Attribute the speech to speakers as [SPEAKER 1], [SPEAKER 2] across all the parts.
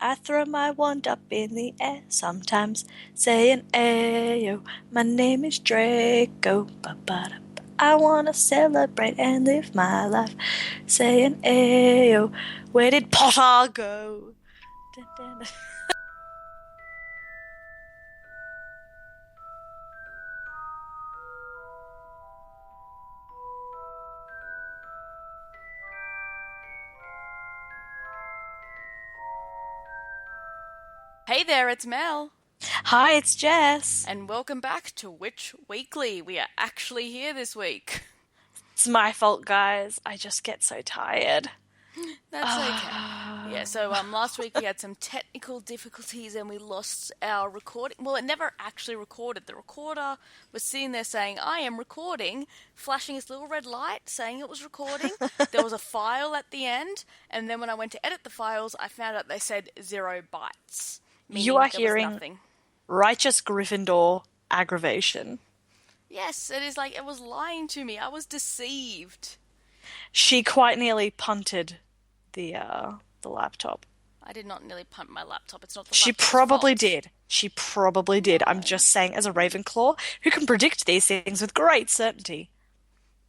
[SPEAKER 1] I throw my wand up in the air sometimes, saying, Ayo, my name is Draco. Ba-ba-da. I wanna celebrate and live my life, saying, Ayo, where did Potter go? Dun, dun, dun.
[SPEAKER 2] Hey there, it's Mel,
[SPEAKER 1] Hi, it's Jess.
[SPEAKER 2] and welcome back to Witch Weekly. We are actually here this week.
[SPEAKER 1] It's my fault, guys. I just get so tired.
[SPEAKER 2] That's okay. Yeah, so
[SPEAKER 1] Ah.
[SPEAKER 2] last week we had some technical difficulties and we lost our recording. Well, it never actually recorded. The recorder was sitting there saying, I am recording, flashing this little red light saying it was recording. There was a file at the end, and then when I went to edit the files, I found out they said 0 bytes,
[SPEAKER 1] You
[SPEAKER 2] meaning
[SPEAKER 1] are
[SPEAKER 2] there was
[SPEAKER 1] hearing
[SPEAKER 2] nothing.
[SPEAKER 1] righteous Gryffindor aggravation.
[SPEAKER 2] Yes, it is like it was lying to me. I was deceived.
[SPEAKER 1] She quite nearly punted the laptop.
[SPEAKER 2] I did not nearly punt my laptop. It's not the
[SPEAKER 1] She
[SPEAKER 2] laptop's
[SPEAKER 1] probably
[SPEAKER 2] fault.
[SPEAKER 1] did. She probably did. I'm
[SPEAKER 2] No.
[SPEAKER 1] just saying, as a Ravenclaw, who can predict these things with great certainty.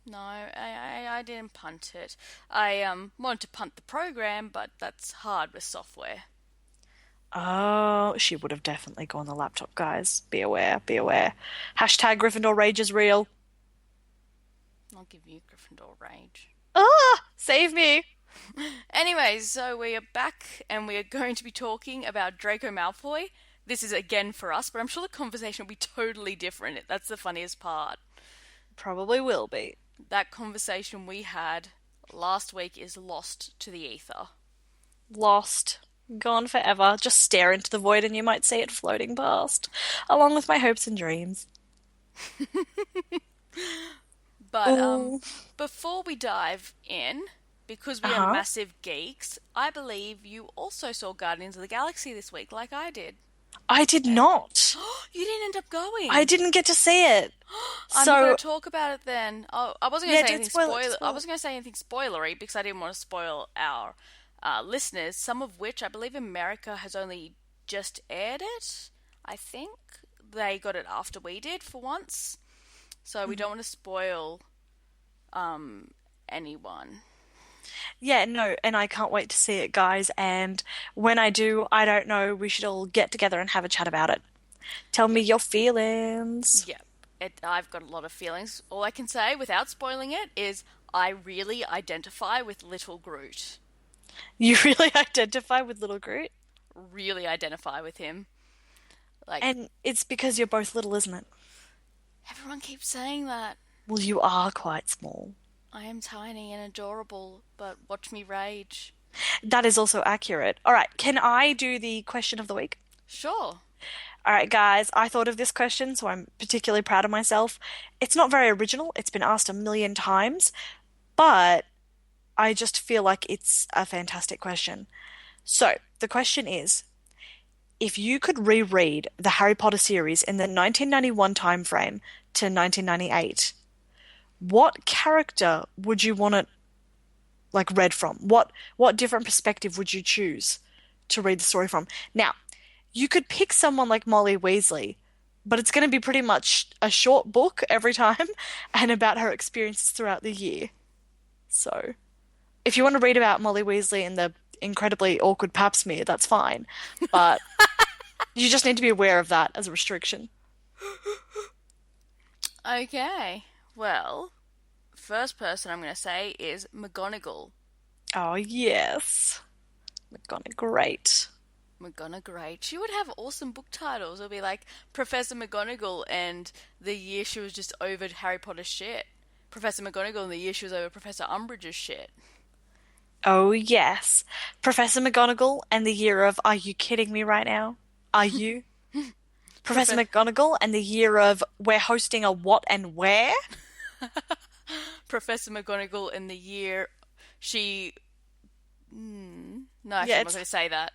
[SPEAKER 2] No, I didn't punt it. I wanted to punt the program, but that's hard with software.
[SPEAKER 1] Oh, she would have definitely gone the laptop, guys. Be aware, be aware. Hashtag Gryffindor rage is real.
[SPEAKER 2] I'll give you Gryffindor rage.
[SPEAKER 1] Ah, save me.
[SPEAKER 2] Anyways, so we are back and we are going to be talking about Draco Malfoy. This is again for us, but I'm sure the conversation will be totally different. That's the funniest part.
[SPEAKER 1] Probably will be.
[SPEAKER 2] That conversation we had last week is lost to the ether.
[SPEAKER 1] Lost. Gone forever. Just stare into the void and you might see it floating past, along with my hopes and dreams.
[SPEAKER 2] But
[SPEAKER 1] Ooh.
[SPEAKER 2] before we dive in, because we are
[SPEAKER 1] Uh-huh.
[SPEAKER 2] massive geeks, I believe you also saw Guardians of the Galaxy this week, like I did.
[SPEAKER 1] I did
[SPEAKER 2] And
[SPEAKER 1] not.
[SPEAKER 2] you didn't end up
[SPEAKER 1] I
[SPEAKER 2] going.
[SPEAKER 1] didn't get to see it.
[SPEAKER 2] I'm going
[SPEAKER 1] So,
[SPEAKER 2] to talk about it then. Oh, I wasn't going
[SPEAKER 1] yeah,
[SPEAKER 2] to say
[SPEAKER 1] don't
[SPEAKER 2] anything
[SPEAKER 1] spoil it,
[SPEAKER 2] spoiler. I
[SPEAKER 1] spoil it.
[SPEAKER 2] wasn't going to say anything spoilery because I didn't want to spoil our listeners. Some of which I believe America has only just aired it. I think they got it after we did for once, so we don't want to spoil anyone.
[SPEAKER 1] Yeah, no, and I can't wait to see it, guys. And when I do, I don't know, we should all get together and have a chat about it. Tell me
[SPEAKER 2] Yep.
[SPEAKER 1] your feelings.
[SPEAKER 2] Yep. I've got a lot of feelings. All I can say, without spoiling it, is I really identify with Little Groot.
[SPEAKER 1] You really identify with Little Groot?
[SPEAKER 2] Really identify with him. Like,
[SPEAKER 1] And it's because you're both little, isn't it?
[SPEAKER 2] everyone keeps saying that.
[SPEAKER 1] Well, you are quite small.
[SPEAKER 2] I am tiny and adorable, but watch me rage.
[SPEAKER 1] That is also accurate. All right, can I do the question of the week?
[SPEAKER 2] Sure.
[SPEAKER 1] All right, guys, I thought of this question, so I'm particularly proud of myself. It's not very original, it's been asked a million times, but I just feel like it's a fantastic question. So, the question is, if you could reread the Harry Potter series in the 1991 timeframe to 1998, what character would you want it like read from? What different perspective would you choose to read the story from? Now, you could pick someone like Molly Weasley, but it's going to be pretty much a short book every time and about her experiences throughout the year. So, if you want to read about Molly Weasley and the incredibly awkward pap smear, that's fine. But you just need to be aware of that as a restriction.
[SPEAKER 2] Okay. Well, first person I'm going to say is McGonagall.
[SPEAKER 1] Oh, yes. McGonagall, great.
[SPEAKER 2] McGonagall. She would have awesome book titles. It'll be like Professor McGonagall and the year she was just over Harry Potter's shit. Professor McGonagall and the year she was over Professor Umbridge's shit.
[SPEAKER 1] Oh, yes. Professor McGonagall and the year of Are you kidding me right now? Are you? Professor
[SPEAKER 2] Profe-
[SPEAKER 1] McGonagall and the year of We're hosting a what and where?
[SPEAKER 2] Professor McGonagall in the year she. No, actually,
[SPEAKER 1] Yeah,
[SPEAKER 2] I'm not going to say that.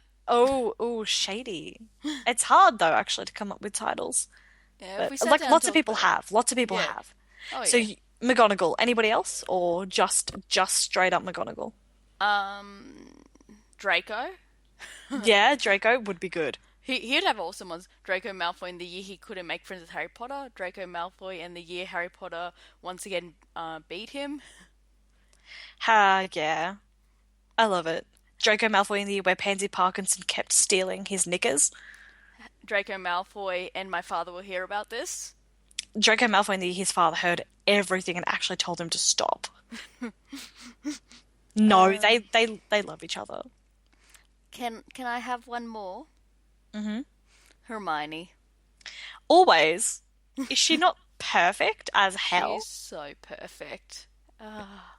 [SPEAKER 1] shady. It's hard though, actually, to come up with titles.
[SPEAKER 2] Yeah, if
[SPEAKER 1] But
[SPEAKER 2] we sat
[SPEAKER 1] like
[SPEAKER 2] down and
[SPEAKER 1] lots of
[SPEAKER 2] talked
[SPEAKER 1] people
[SPEAKER 2] about it.
[SPEAKER 1] have. Lots of people
[SPEAKER 2] Yeah.
[SPEAKER 1] have.
[SPEAKER 2] Oh,
[SPEAKER 1] So
[SPEAKER 2] yeah.
[SPEAKER 1] McGonagall. Anybody else, or just straight up McGonagall?
[SPEAKER 2] Um, Draco.
[SPEAKER 1] Yeah, Draco would be good.
[SPEAKER 2] He'd have awesome ones. Draco Malfoy in the year he couldn't make friends with Harry Potter. Draco Malfoy in the year Harry Potter once again beat him.
[SPEAKER 1] Ha, yeah. I love it. Draco Malfoy in the year where Pansy Parkinson kept stealing his knickers.
[SPEAKER 2] Draco Malfoy and my father will hear about this.
[SPEAKER 1] Draco Malfoy in the year his father heard everything and actually told him to stop. No,
[SPEAKER 2] Um,
[SPEAKER 1] they love each other.
[SPEAKER 2] can I have one more?
[SPEAKER 1] Hmm.
[SPEAKER 2] Hermione.
[SPEAKER 1] Always. Is she not perfect as
[SPEAKER 2] She's
[SPEAKER 1] hell?
[SPEAKER 2] so perfect. Ah,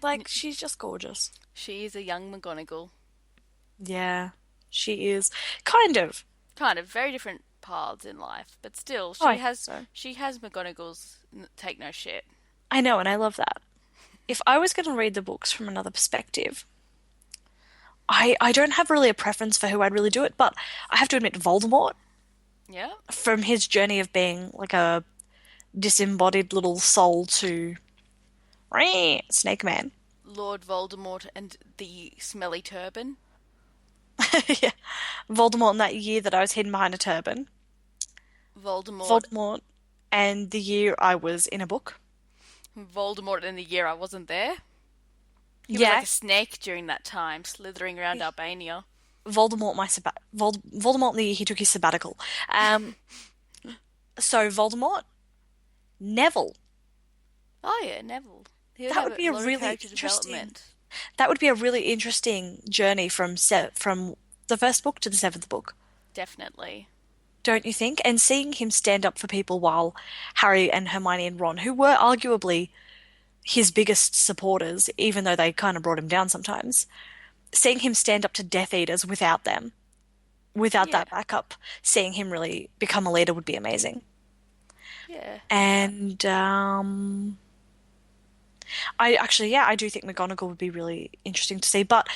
[SPEAKER 1] Like, she's just gorgeous.
[SPEAKER 2] she is a young McGonagall.
[SPEAKER 1] Yeah, she is. Kind of.
[SPEAKER 2] Kind of very different paths in life, but still,
[SPEAKER 1] Oh, I think so.
[SPEAKER 2] she has McGonagall's take no shit.
[SPEAKER 1] I know, and I love that. If I was going to read the books from another perspective, I don't have really a preference for who I'd really do it, but I have to admit, Voldemort,
[SPEAKER 2] Yeah,
[SPEAKER 1] from his journey of being like a disembodied little soul to Snake Man.
[SPEAKER 2] Lord Voldemort and the smelly turban.
[SPEAKER 1] Yeah. Voldemort in that year that I was hidden behind a turban.
[SPEAKER 2] Voldemort,
[SPEAKER 1] Voldemort and the year I was in a book.
[SPEAKER 2] Voldemort in the year I wasn't there. He was like
[SPEAKER 1] Yeah.
[SPEAKER 2] a snake during that time, slithering around Albania.
[SPEAKER 1] Voldemort in the year he took his sabbatical. Um, so Voldemort, Neville.
[SPEAKER 2] Oh yeah, Neville. He would
[SPEAKER 1] That
[SPEAKER 2] have
[SPEAKER 1] would
[SPEAKER 2] a
[SPEAKER 1] be a
[SPEAKER 2] lot of
[SPEAKER 1] really
[SPEAKER 2] character
[SPEAKER 1] interesting.
[SPEAKER 2] development.
[SPEAKER 1] That would be a really interesting journey from the first book to the seventh book,
[SPEAKER 2] Definitely.
[SPEAKER 1] don't you think? And seeing him stand up for people while Harry and Hermione and Ron, who were arguably his biggest supporters, even though they kind of brought him down sometimes, seeing him stand up to Death Eaters without them, without
[SPEAKER 2] Yeah,
[SPEAKER 1] that backup, seeing him really become a leader would be amazing.
[SPEAKER 2] yeah.
[SPEAKER 1] And I actually, yeah, I do think McGonagall would be really interesting to see, but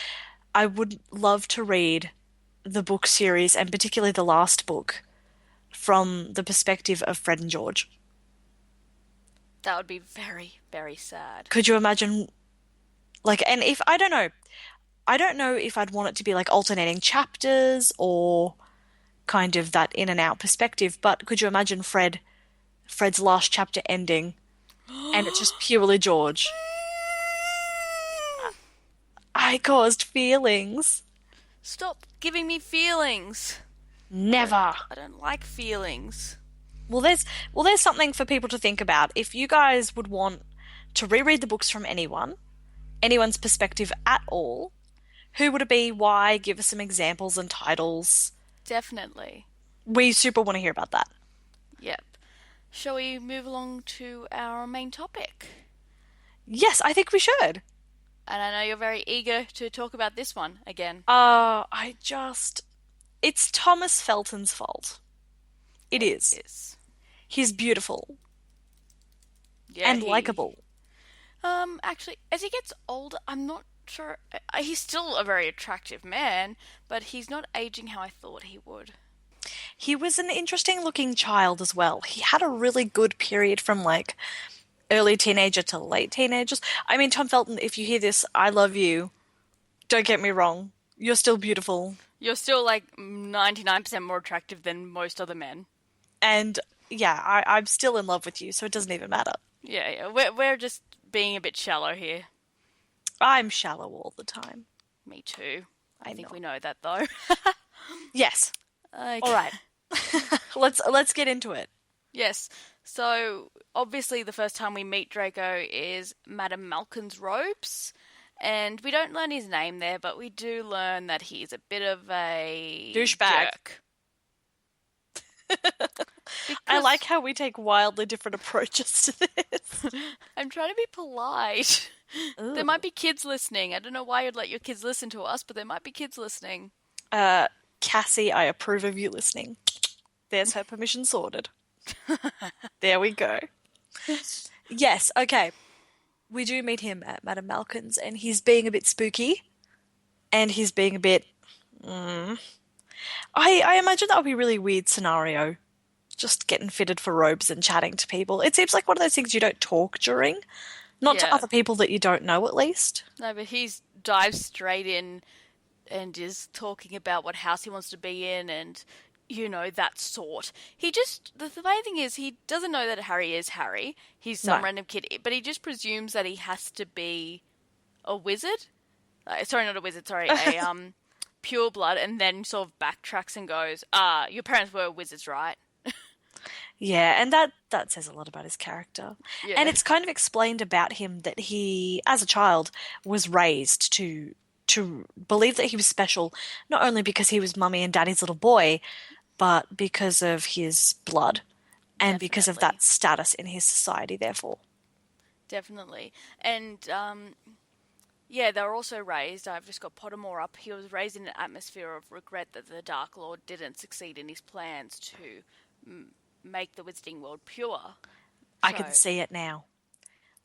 [SPEAKER 1] I would love to read the book series and particularly the last book from the perspective of Fred and George.
[SPEAKER 2] That would be very, very sad.
[SPEAKER 1] Could you imagine, like, and if I don't know if I'd want it to be like alternating chapters or kind of that in and out perspective, but could you imagine Fred's last chapter ending and it's just purely George? I caused feelings.
[SPEAKER 2] Stop giving me feelings.
[SPEAKER 1] Never.
[SPEAKER 2] I don't like feelings.
[SPEAKER 1] Well, there's something for people to think about. If you guys would want to reread the books from anyone's perspective at all, who would it be? Why? Give us some examples and titles.
[SPEAKER 2] Definitely.
[SPEAKER 1] We super want to hear about that.
[SPEAKER 2] Yep. Shall we move along to our main topic?
[SPEAKER 1] Yes, I think we should.
[SPEAKER 2] And I know you're very eager to talk about this one again.
[SPEAKER 1] It's Thomas Felton's fault. It
[SPEAKER 2] It
[SPEAKER 1] is.
[SPEAKER 2] is.
[SPEAKER 1] He's beautiful
[SPEAKER 2] Yeah,
[SPEAKER 1] and
[SPEAKER 2] he.
[SPEAKER 1] likable.
[SPEAKER 2] Actually, as he gets older, I'm not sure. He's still a very attractive man, but he's not aging how I thought he would.
[SPEAKER 1] He was an interesting looking child as well. He had a really good period from like early teenager to late teenagers. I mean, Tom Felton, if you hear this, I love you. Don't get me wrong. You're still beautiful.
[SPEAKER 2] You're still like 99% more attractive than most other men.
[SPEAKER 1] And yeah, I'm still in love with you, so it doesn't even matter.
[SPEAKER 2] Yeah, yeah. We're just being a bit shallow here.
[SPEAKER 1] I'm shallow all the time.
[SPEAKER 2] Me too. I
[SPEAKER 1] I
[SPEAKER 2] think
[SPEAKER 1] know.
[SPEAKER 2] we know that though.
[SPEAKER 1] Yes. All
[SPEAKER 2] Okay.
[SPEAKER 1] right. Let's get into it.
[SPEAKER 2] Yes. So obviously the first time we meet Draco is Madame Malkin's robes. And we don't learn his name there, but we do learn that he's a bit of a
[SPEAKER 1] Douchebag.
[SPEAKER 2] jerk.
[SPEAKER 1] I like
[SPEAKER 2] Because
[SPEAKER 1] how we take wildly different approaches to this.
[SPEAKER 2] I'm trying to be polite. There might
[SPEAKER 1] Ugh.
[SPEAKER 2] be kids listening. I don't know why you'd let your kids listen to us, but there might be kids listening.
[SPEAKER 1] Uh, Cassie, I approve of you listening. There's her permission sorted. There we go. Yes, okay. We do meet him at Madame Malkin's, and he's being a bit spooky, and he's being a bit. Mm. I imagine that would be a really weird scenario. Just getting fitted for robes and chatting to people. It seems like one of those things you don't talk during. Not to
[SPEAKER 2] Yeah.
[SPEAKER 1] other people that you don't know, at least.
[SPEAKER 2] No, but he's dives straight in and is talking about what house he wants to be in and that sort. The main thing is he doesn't know that Harry is Harry. He's some
[SPEAKER 1] No.
[SPEAKER 2] random kid, but he just presumes that he has to be a wizard. Sorry, not a wizard. Sorry, a pure blood, and then sort of backtracks and goes, your parents were wizards, right?"
[SPEAKER 1] Yeah, and that says a lot about his character. And
[SPEAKER 2] Yeah,
[SPEAKER 1] it's kind of explained about him that he, as a child, was raised to believe that he was special, not only because he was mummy and daddy's little boy, but because of his blood and because of
[SPEAKER 2] definitely,
[SPEAKER 1] that status in his society, therefore.
[SPEAKER 2] definitely, and yeah, they were also raised. I've just got Pottermore up. He was raised in an atmosphere of regret that the Dark Lord didn't succeed in his plans to make the Wizarding World pure.
[SPEAKER 1] I
[SPEAKER 2] So,
[SPEAKER 1] can see it now.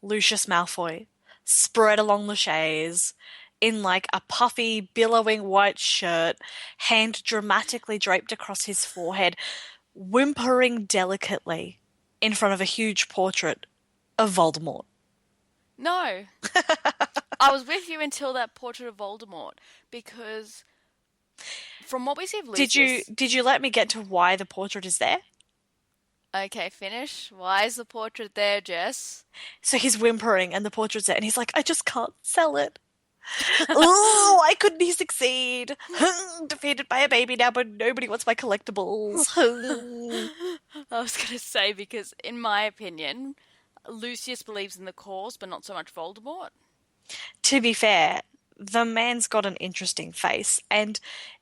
[SPEAKER 1] Lucius Malfoy, spread along the chaise, in like a puffy, billowing white shirt, hand dramatically draped across his forehead, whimpering delicately in front of a huge portrait of Voldemort.
[SPEAKER 2] no, I was with you until that portrait of Voldemort because from what we see of
[SPEAKER 1] Did you
[SPEAKER 2] Lucius.
[SPEAKER 1] did you let me get to why the portrait is there?
[SPEAKER 2] Okay, finish. Why is the portrait there, Jess?
[SPEAKER 1] So he's whimpering and the portrait's there and he's like, I just can't sell it. Oh, why couldn't he succeed? Defeated by a baby now, but nobody wants my collectibles.
[SPEAKER 2] I was going to say because, in my opinion, Lucius believes in the cause, but not so much Voldemort.
[SPEAKER 1] To be fair, the man's got an interesting face, and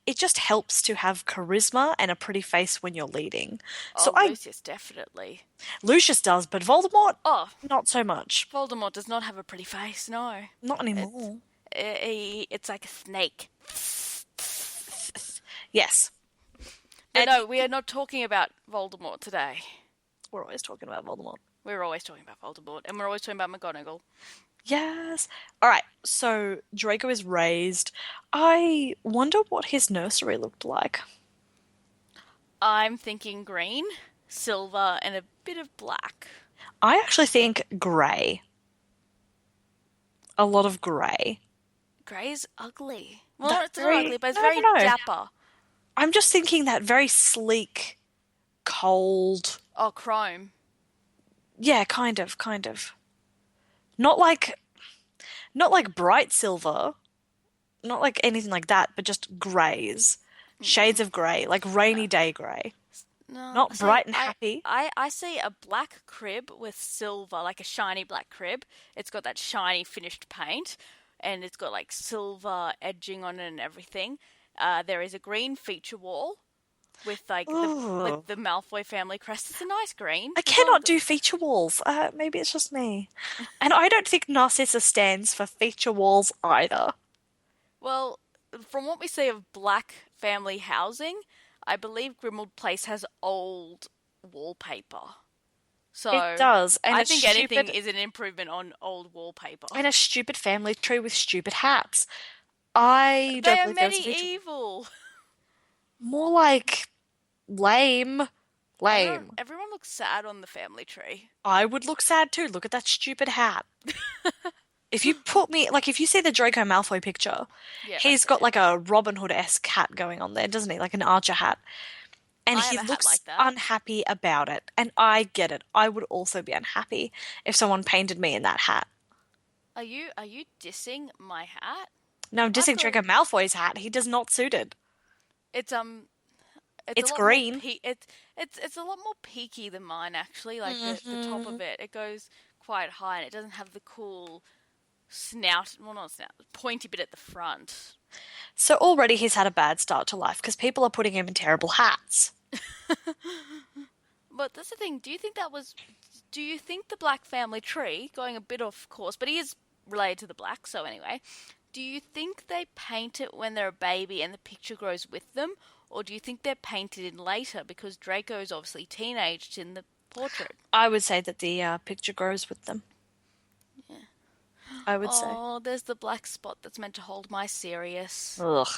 [SPEAKER 1] it just helps to have charisma and a pretty face when you're leading. So
[SPEAKER 2] Oh,
[SPEAKER 1] I
[SPEAKER 2] Lucius, definitely.
[SPEAKER 1] Lucius does, but Voldemort,
[SPEAKER 2] Oh,
[SPEAKER 1] not so much.
[SPEAKER 2] Voldemort does not have a pretty face, no.
[SPEAKER 1] Not
[SPEAKER 2] It's,
[SPEAKER 1] anymore.
[SPEAKER 2] it's like a snake.
[SPEAKER 1] Yes.
[SPEAKER 2] But
[SPEAKER 1] And
[SPEAKER 2] no, we are not talking about Voldemort today.
[SPEAKER 1] we're always talking about Voldemort.
[SPEAKER 2] We're always talking about Voldemort, and we're always talking about McGonagall.
[SPEAKER 1] Yes. All right. So Draco is raised. I wonder what his nursery looked like.
[SPEAKER 2] I'm thinking green, silver, and a bit of black.
[SPEAKER 1] I actually think grey. A lot of grey.
[SPEAKER 2] Grey's ugly. Well,
[SPEAKER 1] That
[SPEAKER 2] it's not ugly,
[SPEAKER 1] very,
[SPEAKER 2] but it's
[SPEAKER 1] I
[SPEAKER 2] very
[SPEAKER 1] don't know.
[SPEAKER 2] dapper.
[SPEAKER 1] I'm just thinking that very sleek, cold.
[SPEAKER 2] Oh, chrome.
[SPEAKER 1] Yeah, kind of, kind of. Not like, not like bright silver, not like anything like that, but just greys. Shades
[SPEAKER 2] Mm-mm.
[SPEAKER 1] of grey, like
[SPEAKER 2] No,
[SPEAKER 1] rainy day grey.
[SPEAKER 2] no.
[SPEAKER 1] Not
[SPEAKER 2] See,
[SPEAKER 1] bright and happy.
[SPEAKER 2] I see a black crib with silver, like a shiny black crib. It's got that shiny finished paint, and it's got like silver edging on it and everything. There is a green feature wall with
[SPEAKER 1] Ooh.
[SPEAKER 2] the Malfoy family crest. It's a nice green.
[SPEAKER 1] I
[SPEAKER 2] It's all
[SPEAKER 1] cannot
[SPEAKER 2] good.
[SPEAKER 1] do feature walls. Maybe it's just me. And I don't think Narcissa stands for feature walls either.
[SPEAKER 2] Well, from what we see of black family housing, I believe Grimmauld Place has old wallpaper.
[SPEAKER 1] It
[SPEAKER 2] So
[SPEAKER 1] does,
[SPEAKER 2] I think anything is an improvement on old wallpaper.
[SPEAKER 1] and a stupid family tree with stupid hats. I
[SPEAKER 2] They
[SPEAKER 1] don't
[SPEAKER 2] are
[SPEAKER 1] believe there was a feature.
[SPEAKER 2] medieval.
[SPEAKER 1] More like lame. Lame.
[SPEAKER 2] Everyone looks sad on the family tree.
[SPEAKER 1] I would look sad too. Look at that stupid hat. If you put me, like, if you see the Draco Malfoy picture,
[SPEAKER 2] Yeah, I
[SPEAKER 1] he's
[SPEAKER 2] see
[SPEAKER 1] got
[SPEAKER 2] it.
[SPEAKER 1] like a Robin Hood-esque hat going on there, doesn't he? Like an archer hat. And
[SPEAKER 2] I have
[SPEAKER 1] he
[SPEAKER 2] a hat
[SPEAKER 1] looks
[SPEAKER 2] like that.
[SPEAKER 1] unhappy about it. And I get it. I would also be unhappy if someone painted me in that hat.
[SPEAKER 2] Are you dissing my hat?
[SPEAKER 1] No, I'm
[SPEAKER 2] I
[SPEAKER 1] dissing
[SPEAKER 2] thought
[SPEAKER 1] Draco Malfoy's hat. He does not suit it.
[SPEAKER 2] it's it's a
[SPEAKER 1] It's
[SPEAKER 2] lot more
[SPEAKER 1] green.
[SPEAKER 2] it's a lot more peaky than mine actually. Like the top
[SPEAKER 1] Hmm.
[SPEAKER 2] of it goes quite high and it doesn't have the cool snout. Well, not snout, pointy bit at the front.
[SPEAKER 1] So already he's had a bad start to life because people are putting him in terrible hats.
[SPEAKER 2] But that's the thing. Do you think that was? Do you think the Black family tree, going a bit off course, but he is related to the Black, so anyway. Do you think they paint it when they're a baby and the picture grows with them, or do you think they're painted in later because Draco's obviously teenaged in the portrait?
[SPEAKER 1] I would say that the picture grows with them. I would say.
[SPEAKER 2] Oh, there's the black spot that's meant to hold my Sirius.
[SPEAKER 1] Ugh.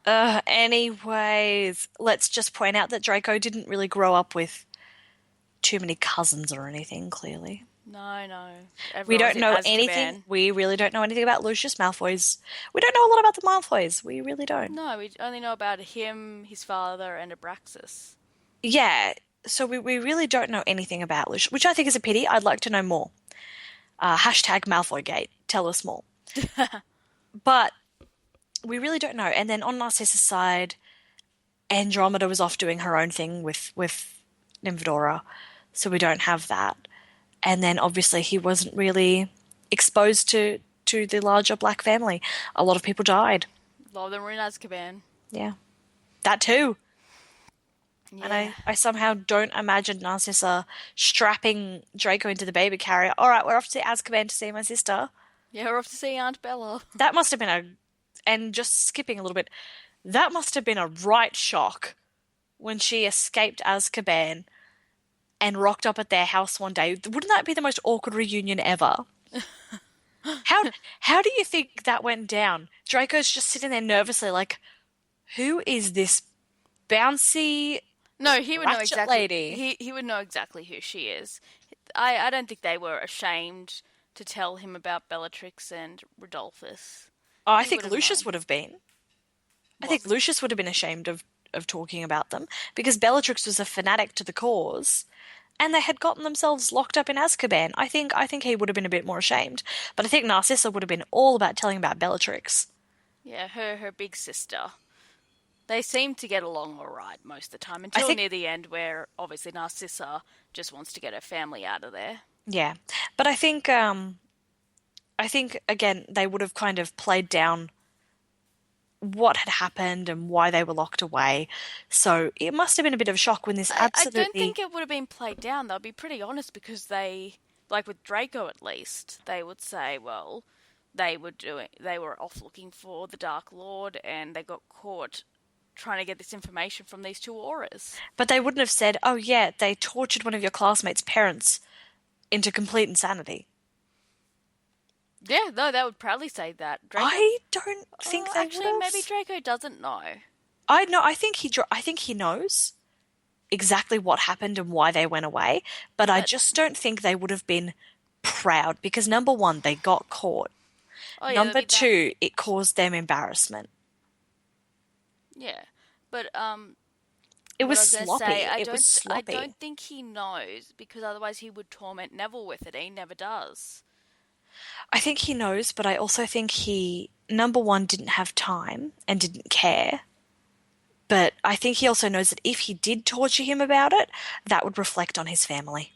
[SPEAKER 1] Anyways, let's just point out that Draco didn't really grow up with too many cousins or anything, clearly.
[SPEAKER 2] No, no.
[SPEAKER 1] We
[SPEAKER 2] Everyone was
[SPEAKER 1] don't
[SPEAKER 2] in
[SPEAKER 1] know anything.
[SPEAKER 2] Azkaban.
[SPEAKER 1] We really don't know anything about Lucius Malfoy's. We don't know a lot about the Malfoys. We really don't.
[SPEAKER 2] No, we only know about him, his father, and Abraxas.
[SPEAKER 1] Yeah, so we really don't know anything about Lucius, which I think is a pity. I'd like to know more. Hashtag Malfoygate. Tell us more. But we really don't know. And then on Narcissus' side, Andromeda was off doing her own thing with Nymphadora, so we don't have that. And then obviously he wasn't really exposed to the larger black family. A lot of people died.
[SPEAKER 2] A lot of them were in Azkaban.
[SPEAKER 1] Yeah, that too. And
[SPEAKER 2] Yeah.
[SPEAKER 1] I somehow don't imagine Narcissa strapping Draco into the baby carrier. All right, we're off to Azkaban to see my sister.
[SPEAKER 2] Yeah, we're off to see Aunt Bella.
[SPEAKER 1] That must have been and just skipping a little bit, that must have been a right shock when she escaped Azkaban and rocked up at their house one day. Wouldn't that be the most awkward reunion ever? How how do you think that went down? Draco's just sitting there nervously like, who is this bouncy
[SPEAKER 2] No, he would know
[SPEAKER 1] ratchet
[SPEAKER 2] exactly.
[SPEAKER 1] lady?
[SPEAKER 2] He would know exactly who she is. I don't think they were ashamed to tell him about Bellatrix and Rodolphus.
[SPEAKER 1] Oh, I
[SPEAKER 2] He
[SPEAKER 1] think
[SPEAKER 2] would have
[SPEAKER 1] Lucius
[SPEAKER 2] known.
[SPEAKER 1] would have been. I
[SPEAKER 2] What?
[SPEAKER 1] think Lucius would have been ashamed of talking about them because Bellatrix was a fanatic to the cause and they had gotten themselves locked up in Azkaban. I think he would have been a bit more ashamed. But I think Narcissa would have been all about telling about Bellatrix.
[SPEAKER 2] Yeah, her big sister. They seem to get along all right most of the time
[SPEAKER 1] I
[SPEAKER 2] until
[SPEAKER 1] think
[SPEAKER 2] near the end, where obviously Narcissa just wants to get her family out of there.
[SPEAKER 1] yeah. But I think again they would have kind of played down what had happened and why they were locked away. So it must have been a bit of a shock when this
[SPEAKER 2] I don't
[SPEAKER 1] absolutely
[SPEAKER 2] think it would have been played down. They'll be pretty honest because they, like with Draco at least, they would say, well, they were off looking for the Dark Lord and they got caught trying to get this information from these two auras.
[SPEAKER 1] but they wouldn't have said, "Oh yeah, they tortured one of your classmates' parents into complete insanity."
[SPEAKER 2] Yeah, no, they would proudly say that. Draco.
[SPEAKER 1] I don't think they would
[SPEAKER 2] Actually, maybe
[SPEAKER 1] have.
[SPEAKER 2] Draco doesn't know.
[SPEAKER 1] I know. I think he knows exactly what happened and why they went away, but I
[SPEAKER 2] But
[SPEAKER 1] just don't think they would have been proud because number one, they got caught.
[SPEAKER 2] oh yeah, there'll
[SPEAKER 1] Number
[SPEAKER 2] be that.
[SPEAKER 1] two, it caused them embarrassment.
[SPEAKER 2] Yeah, but
[SPEAKER 1] It
[SPEAKER 2] what
[SPEAKER 1] was
[SPEAKER 2] I was going to say,
[SPEAKER 1] sloppy. It was
[SPEAKER 2] I
[SPEAKER 1] sloppy.
[SPEAKER 2] don't think he knows because otherwise he would torment Neville with it. And he never does.
[SPEAKER 1] I think he knows, but I also think he, number one, didn't have time and didn't care. But I think he also knows that if he did torture him about it, that would reflect on his family.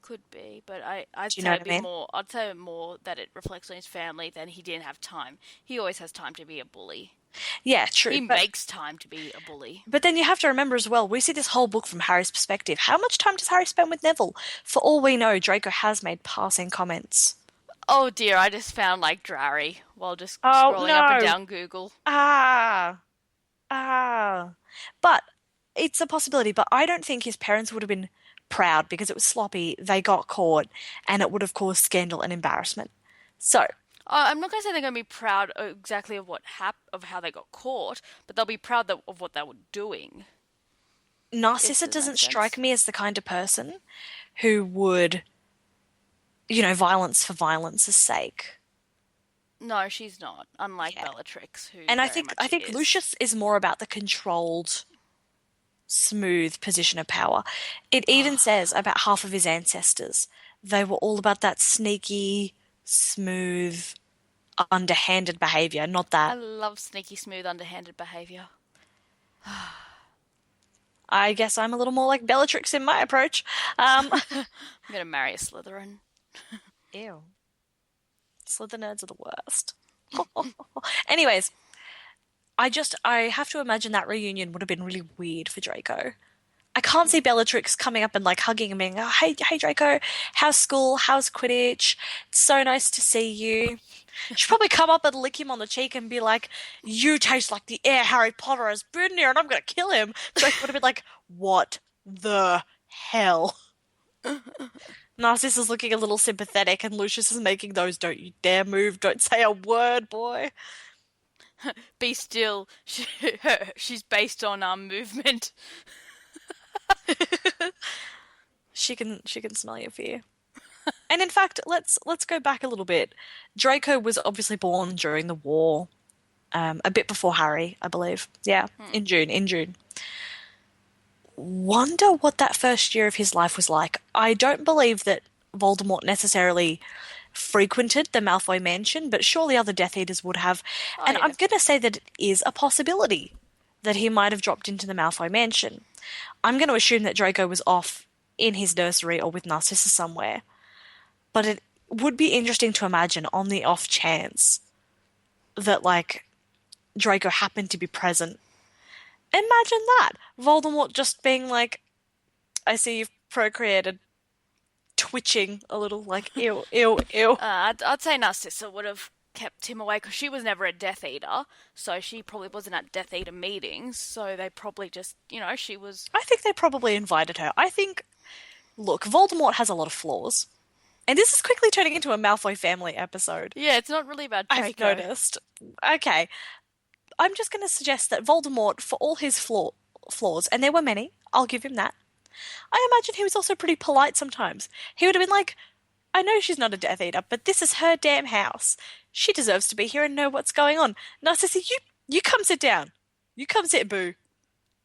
[SPEAKER 2] Could be, but I'd
[SPEAKER 1] Do you know
[SPEAKER 2] say
[SPEAKER 1] what
[SPEAKER 2] it'd
[SPEAKER 1] I
[SPEAKER 2] be
[SPEAKER 1] mean?
[SPEAKER 2] more. I'd say more that it reflects on his family than he didn't have time. He always has time to be a bully.
[SPEAKER 1] Yeah, true.
[SPEAKER 2] He
[SPEAKER 1] But
[SPEAKER 2] makes time to be a bully.
[SPEAKER 1] but then you have to remember as well, we see this whole book from Harry's perspective. How much time does Harry spend with Neville? For all we know, Draco has made passing comments.
[SPEAKER 2] Oh dear, I just found like Drarry while just
[SPEAKER 1] Oh
[SPEAKER 2] scrolling up and
[SPEAKER 1] no.
[SPEAKER 2] down Google.
[SPEAKER 1] Ah. Ah. But it's a possibility, but I don't think his parents would have been proud because it was sloppy, they got caught, and it would have caused scandal and embarrassment. So,
[SPEAKER 2] I'm not going to say they're going to be proud exactly of of how they got caught, but they'll be proud of what they were doing. If
[SPEAKER 1] Narcissa
[SPEAKER 2] that
[SPEAKER 1] doesn't
[SPEAKER 2] makes
[SPEAKER 1] strike
[SPEAKER 2] sense.
[SPEAKER 1] me as the kind of person who would, violence for violence' sake.
[SPEAKER 2] No, she's not. Unlike
[SPEAKER 1] Yeah.
[SPEAKER 2] Bellatrix, who
[SPEAKER 1] And I
[SPEAKER 2] very
[SPEAKER 1] think
[SPEAKER 2] much
[SPEAKER 1] I think
[SPEAKER 2] is.
[SPEAKER 1] Lucius is more about the controlled, smooth position of power. It even says about half of his ancestors, they were all about that sneaky, smooth, underhanded behavior, not
[SPEAKER 2] I
[SPEAKER 1] that.
[SPEAKER 2] love sneaky, smooth, underhanded behavior.
[SPEAKER 1] I guess I'm a little more like Bellatrix in my approach. Um,
[SPEAKER 2] I'm going to marry a Slytherin.
[SPEAKER 1] Ew. Slither nerds are the worst. Anyways, I have to imagine that reunion would have been really weird for Draco. I can't see Bellatrix coming up and like hugging him and being, oh, hey Draco, how's school? How's Quidditch? It's so nice to see you. She'd probably come up and lick him on the cheek and be like, you taste like the air Harry Potter has been here and I'm gonna kill him. Draco would have been like, what the hell? Narcissus looking a little sympathetic and Lucius is making those don't you dare move, don't say a word, boy.
[SPEAKER 2] Be still. She's based on movement.
[SPEAKER 1] She can smell your fear. And in fact, let's go back a little bit. Draco was obviously born during the war, a bit before Harry, I believe. Yeah,
[SPEAKER 2] Hmm.
[SPEAKER 1] in June, in June. Wonder what that first year of his life was like. I don't believe that Voldemort necessarily frequented the Malfoy mansion, but surely other Death Eaters would have.
[SPEAKER 2] Oh
[SPEAKER 1] And I'm
[SPEAKER 2] yeah.
[SPEAKER 1] going to say that it is a possibility that he might have dropped into the Malfoy mansion. I'm going to assume that Draco was off in his nursery or with Narcissa somewhere, but it would be interesting to imagine on the off chance that, like, Draco happened to be present. Imagine that. Voldemort just being like, I see you've procreated, twitching a little, like, ew, ew, ew.
[SPEAKER 2] I'd say Narcissa would have kept him away because she was never a Death Eater, so she probably wasn't at Death Eater meetings. So they probably just, she was.
[SPEAKER 1] I think they probably invited her. I think, look, Voldemort has a lot of flaws. And this is quickly turning into a Malfoy family episode.
[SPEAKER 2] Yeah, it's not really about
[SPEAKER 1] I've
[SPEAKER 2] Draco.
[SPEAKER 1] noticed. Okay, I'm just going to suggest that Voldemort, for all his flaws, and there were many, I'll give him that. I imagine he was also pretty polite sometimes. He would have been like, I know she's not a Death Eater, but this is her damn house. She deserves to be here and know what's going on. Narcissa, you come sit down. You come sit, boo.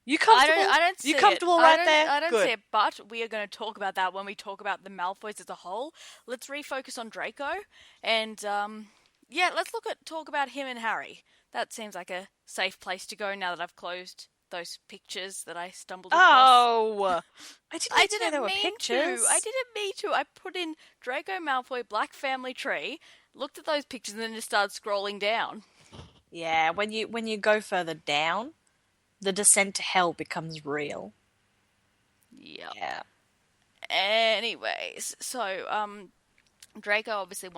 [SPEAKER 1] You
[SPEAKER 2] I don't.
[SPEAKER 1] comfortable?
[SPEAKER 2] I don't
[SPEAKER 1] You
[SPEAKER 2] see it.
[SPEAKER 1] comfortable right there?
[SPEAKER 2] I don't see
[SPEAKER 1] Good.
[SPEAKER 2] it. But we are going to talk about that when we talk about the Malfoys as a whole. Let's refocus on Draco, and yeah, let's talk about him and Harry. That seems like a safe place to go now that I've closed those pictures that I stumbled across.
[SPEAKER 1] Oh, I didn't
[SPEAKER 2] I
[SPEAKER 1] even know there
[SPEAKER 2] didn't
[SPEAKER 1] were
[SPEAKER 2] mean to. I
[SPEAKER 1] pictures.
[SPEAKER 2] didn't mean to. I put in Draco Malfoy Black Family Tree, looked at those pictures, and then just started scrolling down.
[SPEAKER 1] Yeah, when you go further down, the descent to hell becomes real.
[SPEAKER 2] Yep.
[SPEAKER 1] Yeah.
[SPEAKER 2] Anyways, so Draco obviously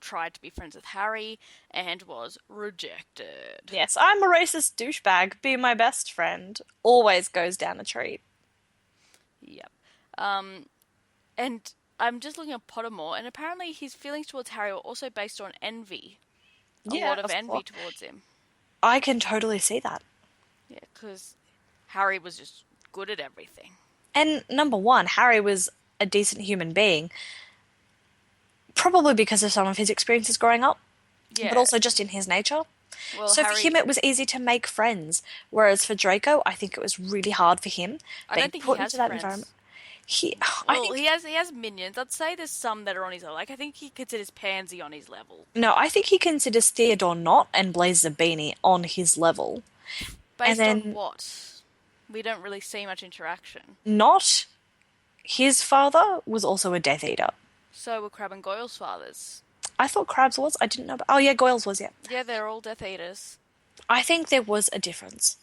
[SPEAKER 2] tried to be friends with Harry and was rejected.
[SPEAKER 1] Yes, I'm a racist douchebag. Be my best friend. Always goes down a treat.
[SPEAKER 2] Yep. Um, and I'm just looking at Pottermore, and apparently his feelings towards Harry were also based on envy. A
[SPEAKER 1] Yeah,
[SPEAKER 2] lot of
[SPEAKER 1] of
[SPEAKER 2] envy
[SPEAKER 1] course.
[SPEAKER 2] towards him.
[SPEAKER 1] I can totally see that.
[SPEAKER 2] Yeah, because Harry was just good at everything.
[SPEAKER 1] And number one, Harry was a decent human being, probably because of some of his experiences growing up, but
[SPEAKER 2] Yeah.
[SPEAKER 1] also just in his nature.
[SPEAKER 2] Well,
[SPEAKER 1] So for him,
[SPEAKER 2] Harry,
[SPEAKER 1] it was easy to make friends, whereas for Draco, I think it was really hard for him
[SPEAKER 2] I
[SPEAKER 1] being
[SPEAKER 2] don't think he
[SPEAKER 1] put into
[SPEAKER 2] has
[SPEAKER 1] that environment.
[SPEAKER 2] friends.
[SPEAKER 1] He, I
[SPEAKER 2] Well,
[SPEAKER 1] think,
[SPEAKER 2] he has minions. I'd say there's some that are on his level. Like I think he considers Pansy on his level.
[SPEAKER 1] no, I think he considers Theodore Nott and Blaise Zabini on his level. And
[SPEAKER 2] Based on
[SPEAKER 1] then
[SPEAKER 2] what? We don't really see much interaction.
[SPEAKER 1] Nott, his father, was also a Death Eater.
[SPEAKER 2] So were Crab and Goyle's fathers.
[SPEAKER 1] I thought Krabs was. I didn't know. Oh yeah, Goyle's was. Yeah.
[SPEAKER 2] Yeah, they're all Death Eaters.
[SPEAKER 1] I think there was a difference.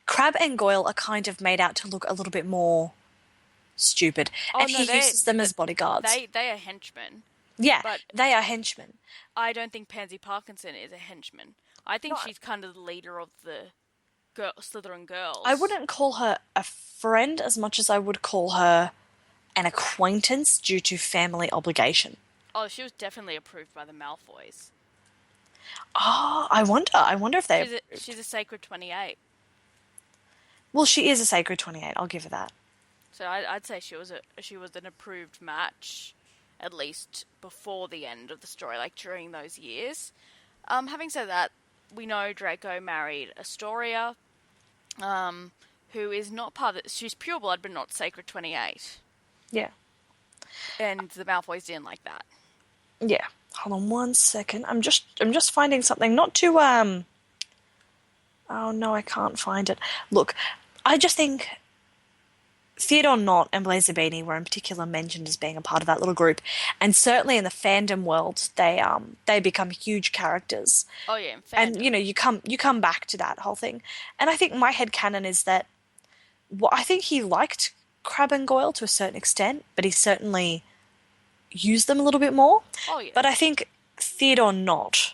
[SPEAKER 1] Crab and Goyle are kind of made out to look a little bit more stupid,
[SPEAKER 2] Oh
[SPEAKER 1] and
[SPEAKER 2] no,
[SPEAKER 1] he uses them as bodyguards.
[SPEAKER 2] they are henchmen.
[SPEAKER 1] Yeah,
[SPEAKER 2] But
[SPEAKER 1] they are henchmen.
[SPEAKER 2] I don't think Pansy Parkinson is a henchman. I think
[SPEAKER 1] No,
[SPEAKER 2] she's kind of the leader of the Slytherin
[SPEAKER 1] I
[SPEAKER 2] girls.
[SPEAKER 1] wouldn't call her a friend as much as I would call her an acquaintance due to family obligation.
[SPEAKER 2] Oh, she was definitely approved by the Malfoys.
[SPEAKER 1] Oh, I wonder. I wonder if they
[SPEAKER 2] She's
[SPEAKER 1] approved.
[SPEAKER 2] a Sacred 28.
[SPEAKER 1] Well, she is a Sacred 28. I'll give her that.
[SPEAKER 2] So I'd say she was an approved match, at least before the end of the story, like during those years. Having said that, we know Draco married Astoria, who is not part of she's pureblood but not Sacred 28.
[SPEAKER 1] Yeah.
[SPEAKER 2] And the Malfoys didn't like that.
[SPEAKER 1] Yeah. Hold on one second. I'm just finding something. Not to Oh no, I can't find it. Look, I just think Theodore Nott and Blaise Zabini were in particular mentioned as being a part of that little group, and certainly in the fandom world, they become huge characters.
[SPEAKER 2] Oh yeah, in
[SPEAKER 1] And
[SPEAKER 2] fandom.
[SPEAKER 1] you come back to that whole thing, and I think my headcanon is that I think he liked Crabbe and Goyle to a certain extent, but he certainly used them a little bit more.
[SPEAKER 2] Oh yeah.
[SPEAKER 1] But I think Theodore Nott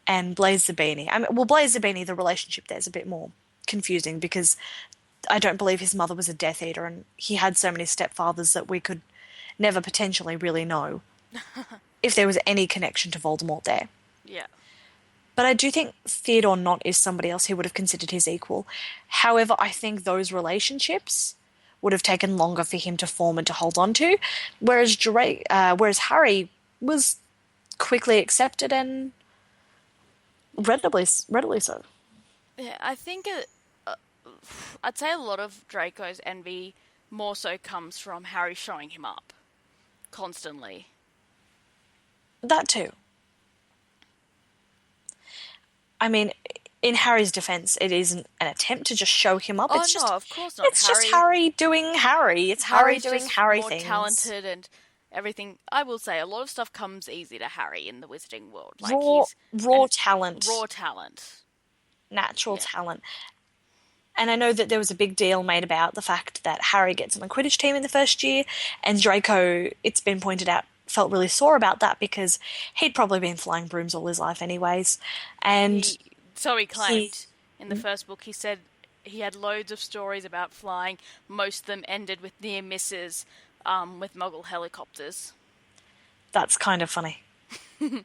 [SPEAKER 1] and Blaise Zabini, I mean, well, Blaise Zabini, the relationship there is a bit more confusing because I don't believe his mother was a Death Eater, and he had so many stepfathers that we could never potentially really know if there was any connection to Voldemort there.
[SPEAKER 2] Yeah.
[SPEAKER 1] But I do think Theodore Nott is somebody else who would have considered his equal. However, I think those relationships would have taken longer for him to form and to hold on to, whereas Harry was quickly accepted and readily so.
[SPEAKER 2] Yeah, I think uh, I'd say a lot of Draco's envy more so comes from Harry showing him up constantly.
[SPEAKER 1] That too. I mean, in Harry's defense, it isn't an attempt to just show him up.
[SPEAKER 2] Oh
[SPEAKER 1] It's
[SPEAKER 2] no,
[SPEAKER 1] just
[SPEAKER 2] of course not.
[SPEAKER 1] it's just Harry doing Harry. It's Harry
[SPEAKER 2] Harry's
[SPEAKER 1] doing
[SPEAKER 2] just
[SPEAKER 1] Harry
[SPEAKER 2] more
[SPEAKER 1] things.
[SPEAKER 2] talented and everything. I will say a lot of stuff comes easy to Harry in the wizarding world. Like
[SPEAKER 1] Raw
[SPEAKER 2] he's
[SPEAKER 1] raw
[SPEAKER 2] an
[SPEAKER 1] talent,
[SPEAKER 2] raw talent.
[SPEAKER 1] natural
[SPEAKER 2] Yeah.
[SPEAKER 1] talent. And I know that there was a big deal made about the fact that Harry gets on the Quidditch team in the first year, and Draco, it's been pointed out, felt really sore about that because he'd probably been flying brooms all his life anyways. And
[SPEAKER 2] He so he
[SPEAKER 1] he,
[SPEAKER 2] claimed in the first book. He said he had loads of stories about flying. Most of them ended with near misses, with Muggle helicopters.
[SPEAKER 1] that's kind of funny.
[SPEAKER 2] I
[SPEAKER 1] Like,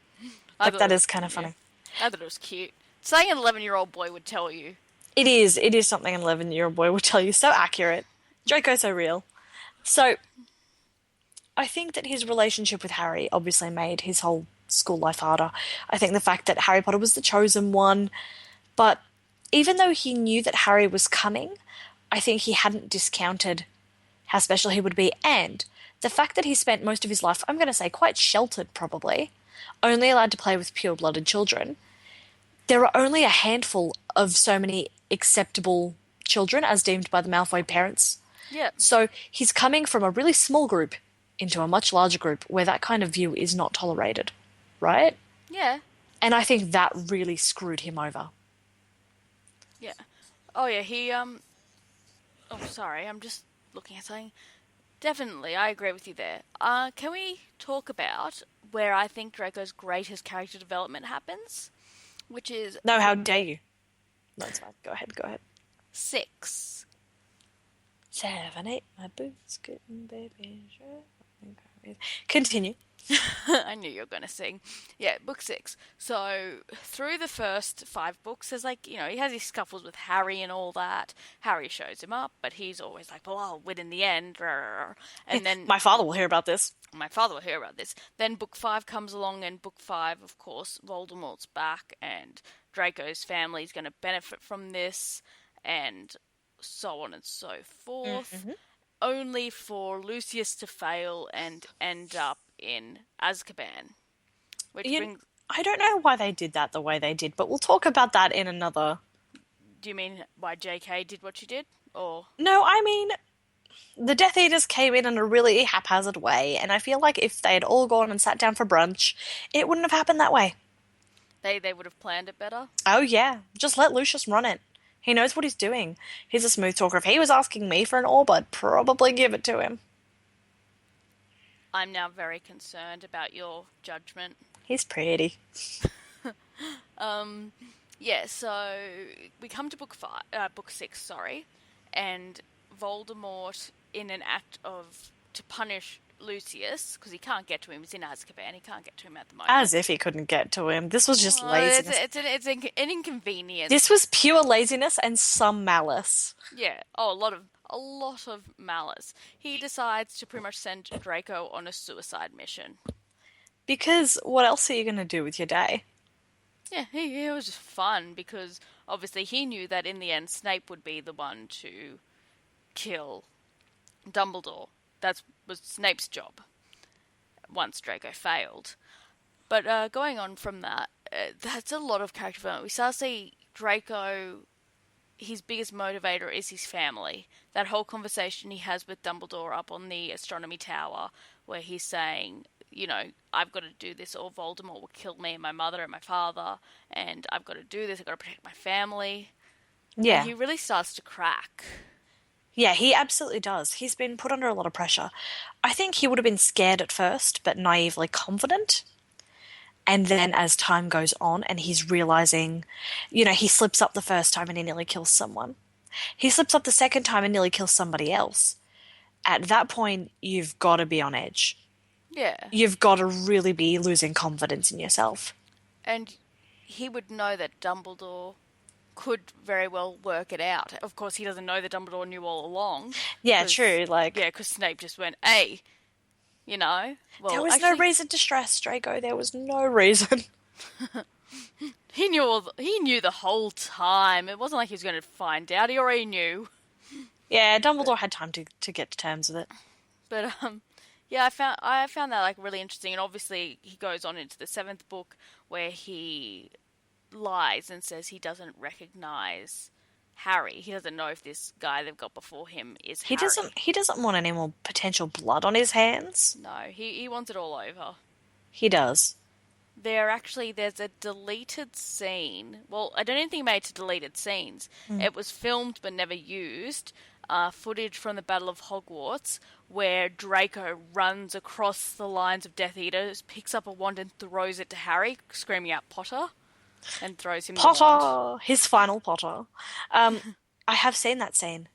[SPEAKER 2] thought
[SPEAKER 1] that
[SPEAKER 2] it,
[SPEAKER 1] is kind of
[SPEAKER 2] yeah,
[SPEAKER 1] funny.
[SPEAKER 2] I thought it was cute. Something an 11-year-old boy would tell you.
[SPEAKER 1] It is something an 11-year-old boy will tell you. So accurate. Draco's so real. So I think that his relationship with Harry obviously made his whole school life harder. I think the fact that Harry Potter was the chosen one, but even though he knew that Harry was coming, I think he hadn't discounted how special he would be. And the fact that he spent most of his life, I'm going to say, quite sheltered probably, only allowed to play with pure-blooded children. There are only a handful of so many acceptable children as deemed by the Malfoy parents.
[SPEAKER 2] Yeah,
[SPEAKER 1] So he's coming from a really small group into a much larger group where that kind of view is not tolerated, right?
[SPEAKER 2] yeah,
[SPEAKER 1] And I think that really screwed him over.
[SPEAKER 2] yeah. Oh yeah, he. Oh, sorry, I'm just looking at something. Definitely, I agree with you there. Can we talk about where I think Draco's greatest character development happens? Which is
[SPEAKER 1] No, how
[SPEAKER 2] book
[SPEAKER 1] dare you? That's fine. Go ahead, go ahead.
[SPEAKER 2] 6.
[SPEAKER 1] 7, 8, my boots getting baby. Continue.
[SPEAKER 2] I knew you were going to sing. Yeah, book 6. So, through the first 5 books, there's like, he has his scuffles with Harry and all that. Harry shows him up, but he's always like, well, I'll win in the end. And then
[SPEAKER 1] My father will hear about this.
[SPEAKER 2] my father will hear about this. Then book 5 comes along, and book 5, of course, Voldemort's back, and Draco's family is going to benefit from this, and so on and so forth.
[SPEAKER 1] Mm-hmm.
[SPEAKER 2] Only for Lucius to fail and end up in Azkaban. Which
[SPEAKER 1] You,
[SPEAKER 2] brings.
[SPEAKER 1] I don't know why they did that the way they did, but we'll talk about that in another.
[SPEAKER 2] Do you mean why JK did what she did? Or.
[SPEAKER 1] No, I mean, the Death Eaters came in a really haphazard way, and I feel like if they had all gone and sat down for brunch, it wouldn't have happened that way.
[SPEAKER 2] They would have planned it better?
[SPEAKER 1] Oh, yeah. Just let Lucius run it. He knows what he's doing. He's a smooth talker. If he was asking me for an orb, I'd probably give it to him.
[SPEAKER 2] I'm now very concerned about your judgment.
[SPEAKER 1] He's pretty.
[SPEAKER 2] Yeah, so we come to book 6, sorry, and Voldemort, in an act of to punish Lucius, because he can't get to him, he's in Azkaban, he can't get to him at the
[SPEAKER 1] As
[SPEAKER 2] moment.
[SPEAKER 1] if he couldn't get to him. This was just
[SPEAKER 2] Well, it's
[SPEAKER 1] laziness.
[SPEAKER 2] it's an, it's an
[SPEAKER 1] This
[SPEAKER 2] inconvenience.
[SPEAKER 1] was pure laziness and some malice.
[SPEAKER 2] Yeah. Oh, a lot of malice. He decides to pretty much send Draco on a suicide mission.
[SPEAKER 1] Because what else are you going to do with your day?
[SPEAKER 2] Yeah, it was just fun because obviously he knew that in the end Snape would be the one to kill Dumbledore. That was Snape's job once Draco failed. But going on from that, that's a lot of character development. We start to see Draco, his biggest motivator is his family. That whole conversation he has with Dumbledore up on the astronomy tower, where he's saying, I've got to do this or Voldemort will kill me and my mother and my father, and I've got to do this, I've got to protect my family. And
[SPEAKER 1] Yeah.
[SPEAKER 2] he really starts to crack.
[SPEAKER 1] Yeah, he absolutely does. He's been put under a lot of pressure. I think he would have been scared at first, but naively confident. And then as time goes on and he's realizing, he slips up the first time and he nearly kills someone. He slips up the second time and nearly kills somebody else. At that point, you've got to be on edge.
[SPEAKER 2] Yeah.
[SPEAKER 1] You've got to really be losing confidence in yourself.
[SPEAKER 2] And he would know that Dumbledore could very well work it out. Of course, he doesn't know that Dumbledore knew all along,
[SPEAKER 1] Yeah,
[SPEAKER 2] because
[SPEAKER 1] true. Like,
[SPEAKER 2] yeah, because Snape just went, "Hey, you know."
[SPEAKER 1] there
[SPEAKER 2] Well,
[SPEAKER 1] was no
[SPEAKER 2] actually,
[SPEAKER 1] reason to stress, Draco. There was no reason.
[SPEAKER 2] he knew the whole time. It wasn't like he was going to find out. He already knew.
[SPEAKER 1] Yeah,
[SPEAKER 2] But
[SPEAKER 1] Dumbledore had time to get to terms with it.
[SPEAKER 2] but yeah, I found that like really interesting, and obviously he goes on into the seventh book where he lies and says he doesn't recognize Harry. He doesn't know if this guy they've got before him is
[SPEAKER 1] He
[SPEAKER 2] Harry.
[SPEAKER 1] doesn't he doesn't want any more potential blood on his hands.
[SPEAKER 2] No, he wants it all over.
[SPEAKER 1] He does.
[SPEAKER 2] There's a deleted scene. Well, I don't even think it made it to deleted scenes.
[SPEAKER 1] Mm.
[SPEAKER 2] It was filmed but never used. Footage from the Battle of Hogwarts where Draco runs across the lines of Death Eaters, picks up a wand and throws it to Harry, screaming out Potter, and throws him the wand.
[SPEAKER 1] Potter, his final Potter. Um, I have seen that scene,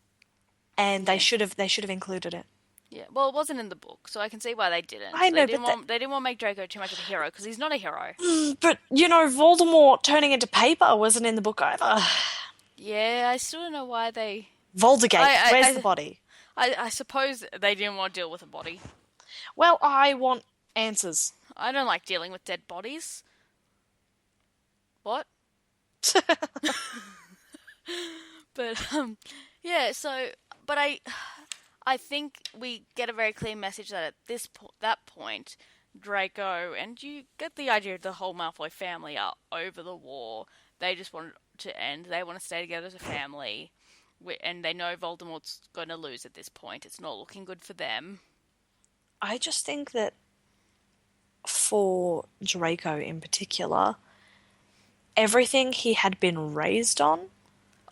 [SPEAKER 1] and
[SPEAKER 2] Yeah.
[SPEAKER 1] they should have included it.
[SPEAKER 2] Yeah, well, it wasn't in the book, so I can see why they didn't.
[SPEAKER 1] I know, but
[SPEAKER 2] They didn't want to make Draco too much of a hero because he's not a hero.
[SPEAKER 1] but you know, Voldemort turning into paper wasn't in the book either.
[SPEAKER 2] Yeah, I still don't know why they.
[SPEAKER 1] Voldemort, where's the
[SPEAKER 2] I,
[SPEAKER 1] body?
[SPEAKER 2] I suppose they didn't want to deal with a body.
[SPEAKER 1] Well, I want answers.
[SPEAKER 2] I don't like dealing with dead bodies. What? But yeah. So, but I think we get a very clear message that at that point, Draco and you get the idea the whole Malfoy family are over the war. They just want it to end. They want to stay together as a family, and they know Voldemort's going to lose at this point. It's not looking good for them.
[SPEAKER 1] I just think that for Draco in particular, everything he had been raised on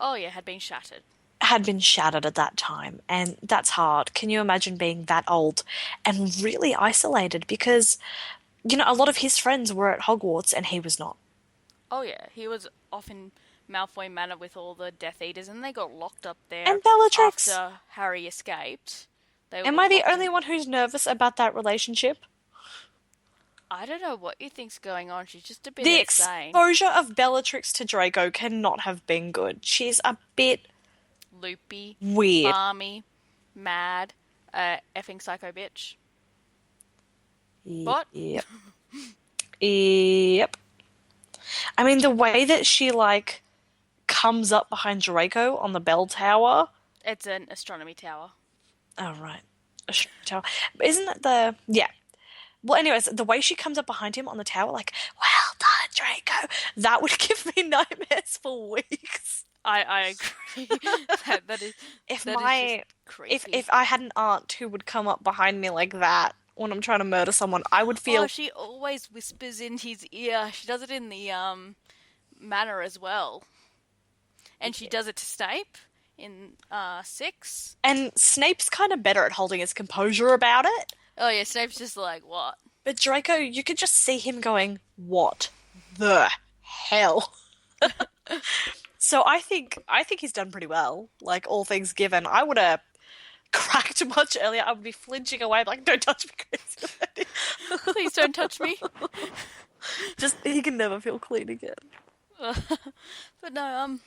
[SPEAKER 2] Oh yeah, had been shattered.
[SPEAKER 1] had been shattered at that time, and that's hard. Can you imagine being that old and really isolated? Because, you know, a lot of his friends were at Hogwarts and he was not.
[SPEAKER 2] Oh yeah, he was off in Malfoy Manor with all the Death Eaters, and they got locked up there
[SPEAKER 1] And Bellatrix!
[SPEAKER 2] after Harry escaped. They all
[SPEAKER 1] Am I
[SPEAKER 2] got
[SPEAKER 1] the
[SPEAKER 2] locked
[SPEAKER 1] only
[SPEAKER 2] in.
[SPEAKER 1] one who's nervous about that relationship?
[SPEAKER 2] I don't know what you think's going on. She's just a bit
[SPEAKER 1] The
[SPEAKER 2] insane,
[SPEAKER 1] exposure of Bellatrix to Draco cannot have been good. She's a bit
[SPEAKER 2] loopy,
[SPEAKER 1] weird.
[SPEAKER 2] balmy, mad, effing psycho bitch. What?
[SPEAKER 1] Yep. Yep. I mean, the way that she, like, comes up behind Draco on the bell tower.
[SPEAKER 2] It's an astronomy tower.
[SPEAKER 1] Oh, right. A tower. Isn't it the. Yeah. Well, anyways, the way she comes up behind him on the tower, like, well done, Draco, that would give me nightmares for weeks.
[SPEAKER 2] I agree. that is
[SPEAKER 1] If
[SPEAKER 2] that is
[SPEAKER 1] my.
[SPEAKER 2] just creepy.
[SPEAKER 1] If I had an aunt who would come up behind me like that when I'm trying to murder someone, I would
[SPEAKER 2] Oh,
[SPEAKER 1] feel.
[SPEAKER 2] she always whispers in his ear. She does it in the manor as well, and she does it to Snape in 6.
[SPEAKER 1] And Snape's kind of better at holding his composure about it.
[SPEAKER 2] Oh yeah, Snape's just like, what?
[SPEAKER 1] But Draco, you could just see him going, what the hell? So I think he's done pretty well. Like, all things given. I would have cracked much earlier. I would be flinching away, like, don't touch me, Chris.
[SPEAKER 2] Please don't touch me.
[SPEAKER 1] Just, he can never feel clean again.
[SPEAKER 2] But no,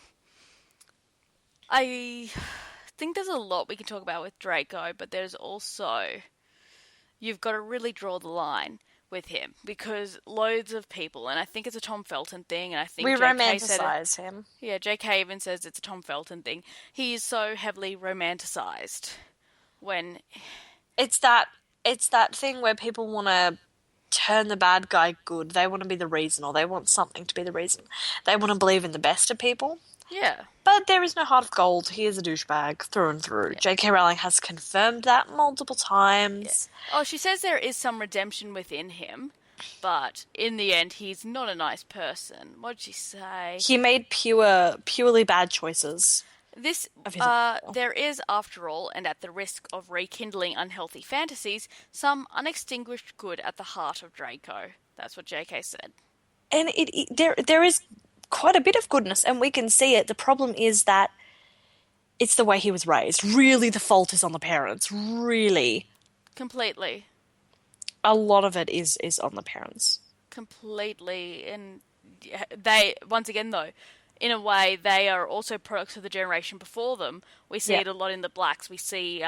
[SPEAKER 2] I think there's a lot we can talk about with Draco, but there's also you've got to really draw the line with him because loads of people, and I think it's a Tom Felton thing, and I think
[SPEAKER 1] We
[SPEAKER 2] JK said it.
[SPEAKER 1] romanticize him.
[SPEAKER 2] Yeah, JK even says it's a Tom Felton thing. He is so heavily romanticized when
[SPEAKER 1] It's that thing where people want to turn the bad guy good. They want to be the reason, or they want something to be the reason. They want to believe in the best of people.
[SPEAKER 2] yeah.
[SPEAKER 1] But there is no heart of gold. He is a douchebag through and through.
[SPEAKER 2] Yeah.
[SPEAKER 1] J.K. Rowling has confirmed that multiple times.
[SPEAKER 2] Oh, she says there is some redemption within him, but in the end, he's not a nice person. What'd she say?
[SPEAKER 1] He made purely bad choices
[SPEAKER 2] This,
[SPEAKER 1] of his
[SPEAKER 2] there is, after all, and at the risk of rekindling unhealthy fantasies, some unextinguished good at the heart of Draco. That's what JK said.
[SPEAKER 1] And there is quite a bit of goodness, and we can see it. The problem is that it's the way he was raised. Really, the fault is on the parents. Really.
[SPEAKER 2] Completely.
[SPEAKER 1] A lot of it is on the parents.
[SPEAKER 2] Completely. And they, once again though, in a way, they are also products of the generation before them. We see
[SPEAKER 1] Yeah.
[SPEAKER 2] it a lot in the blacks. We see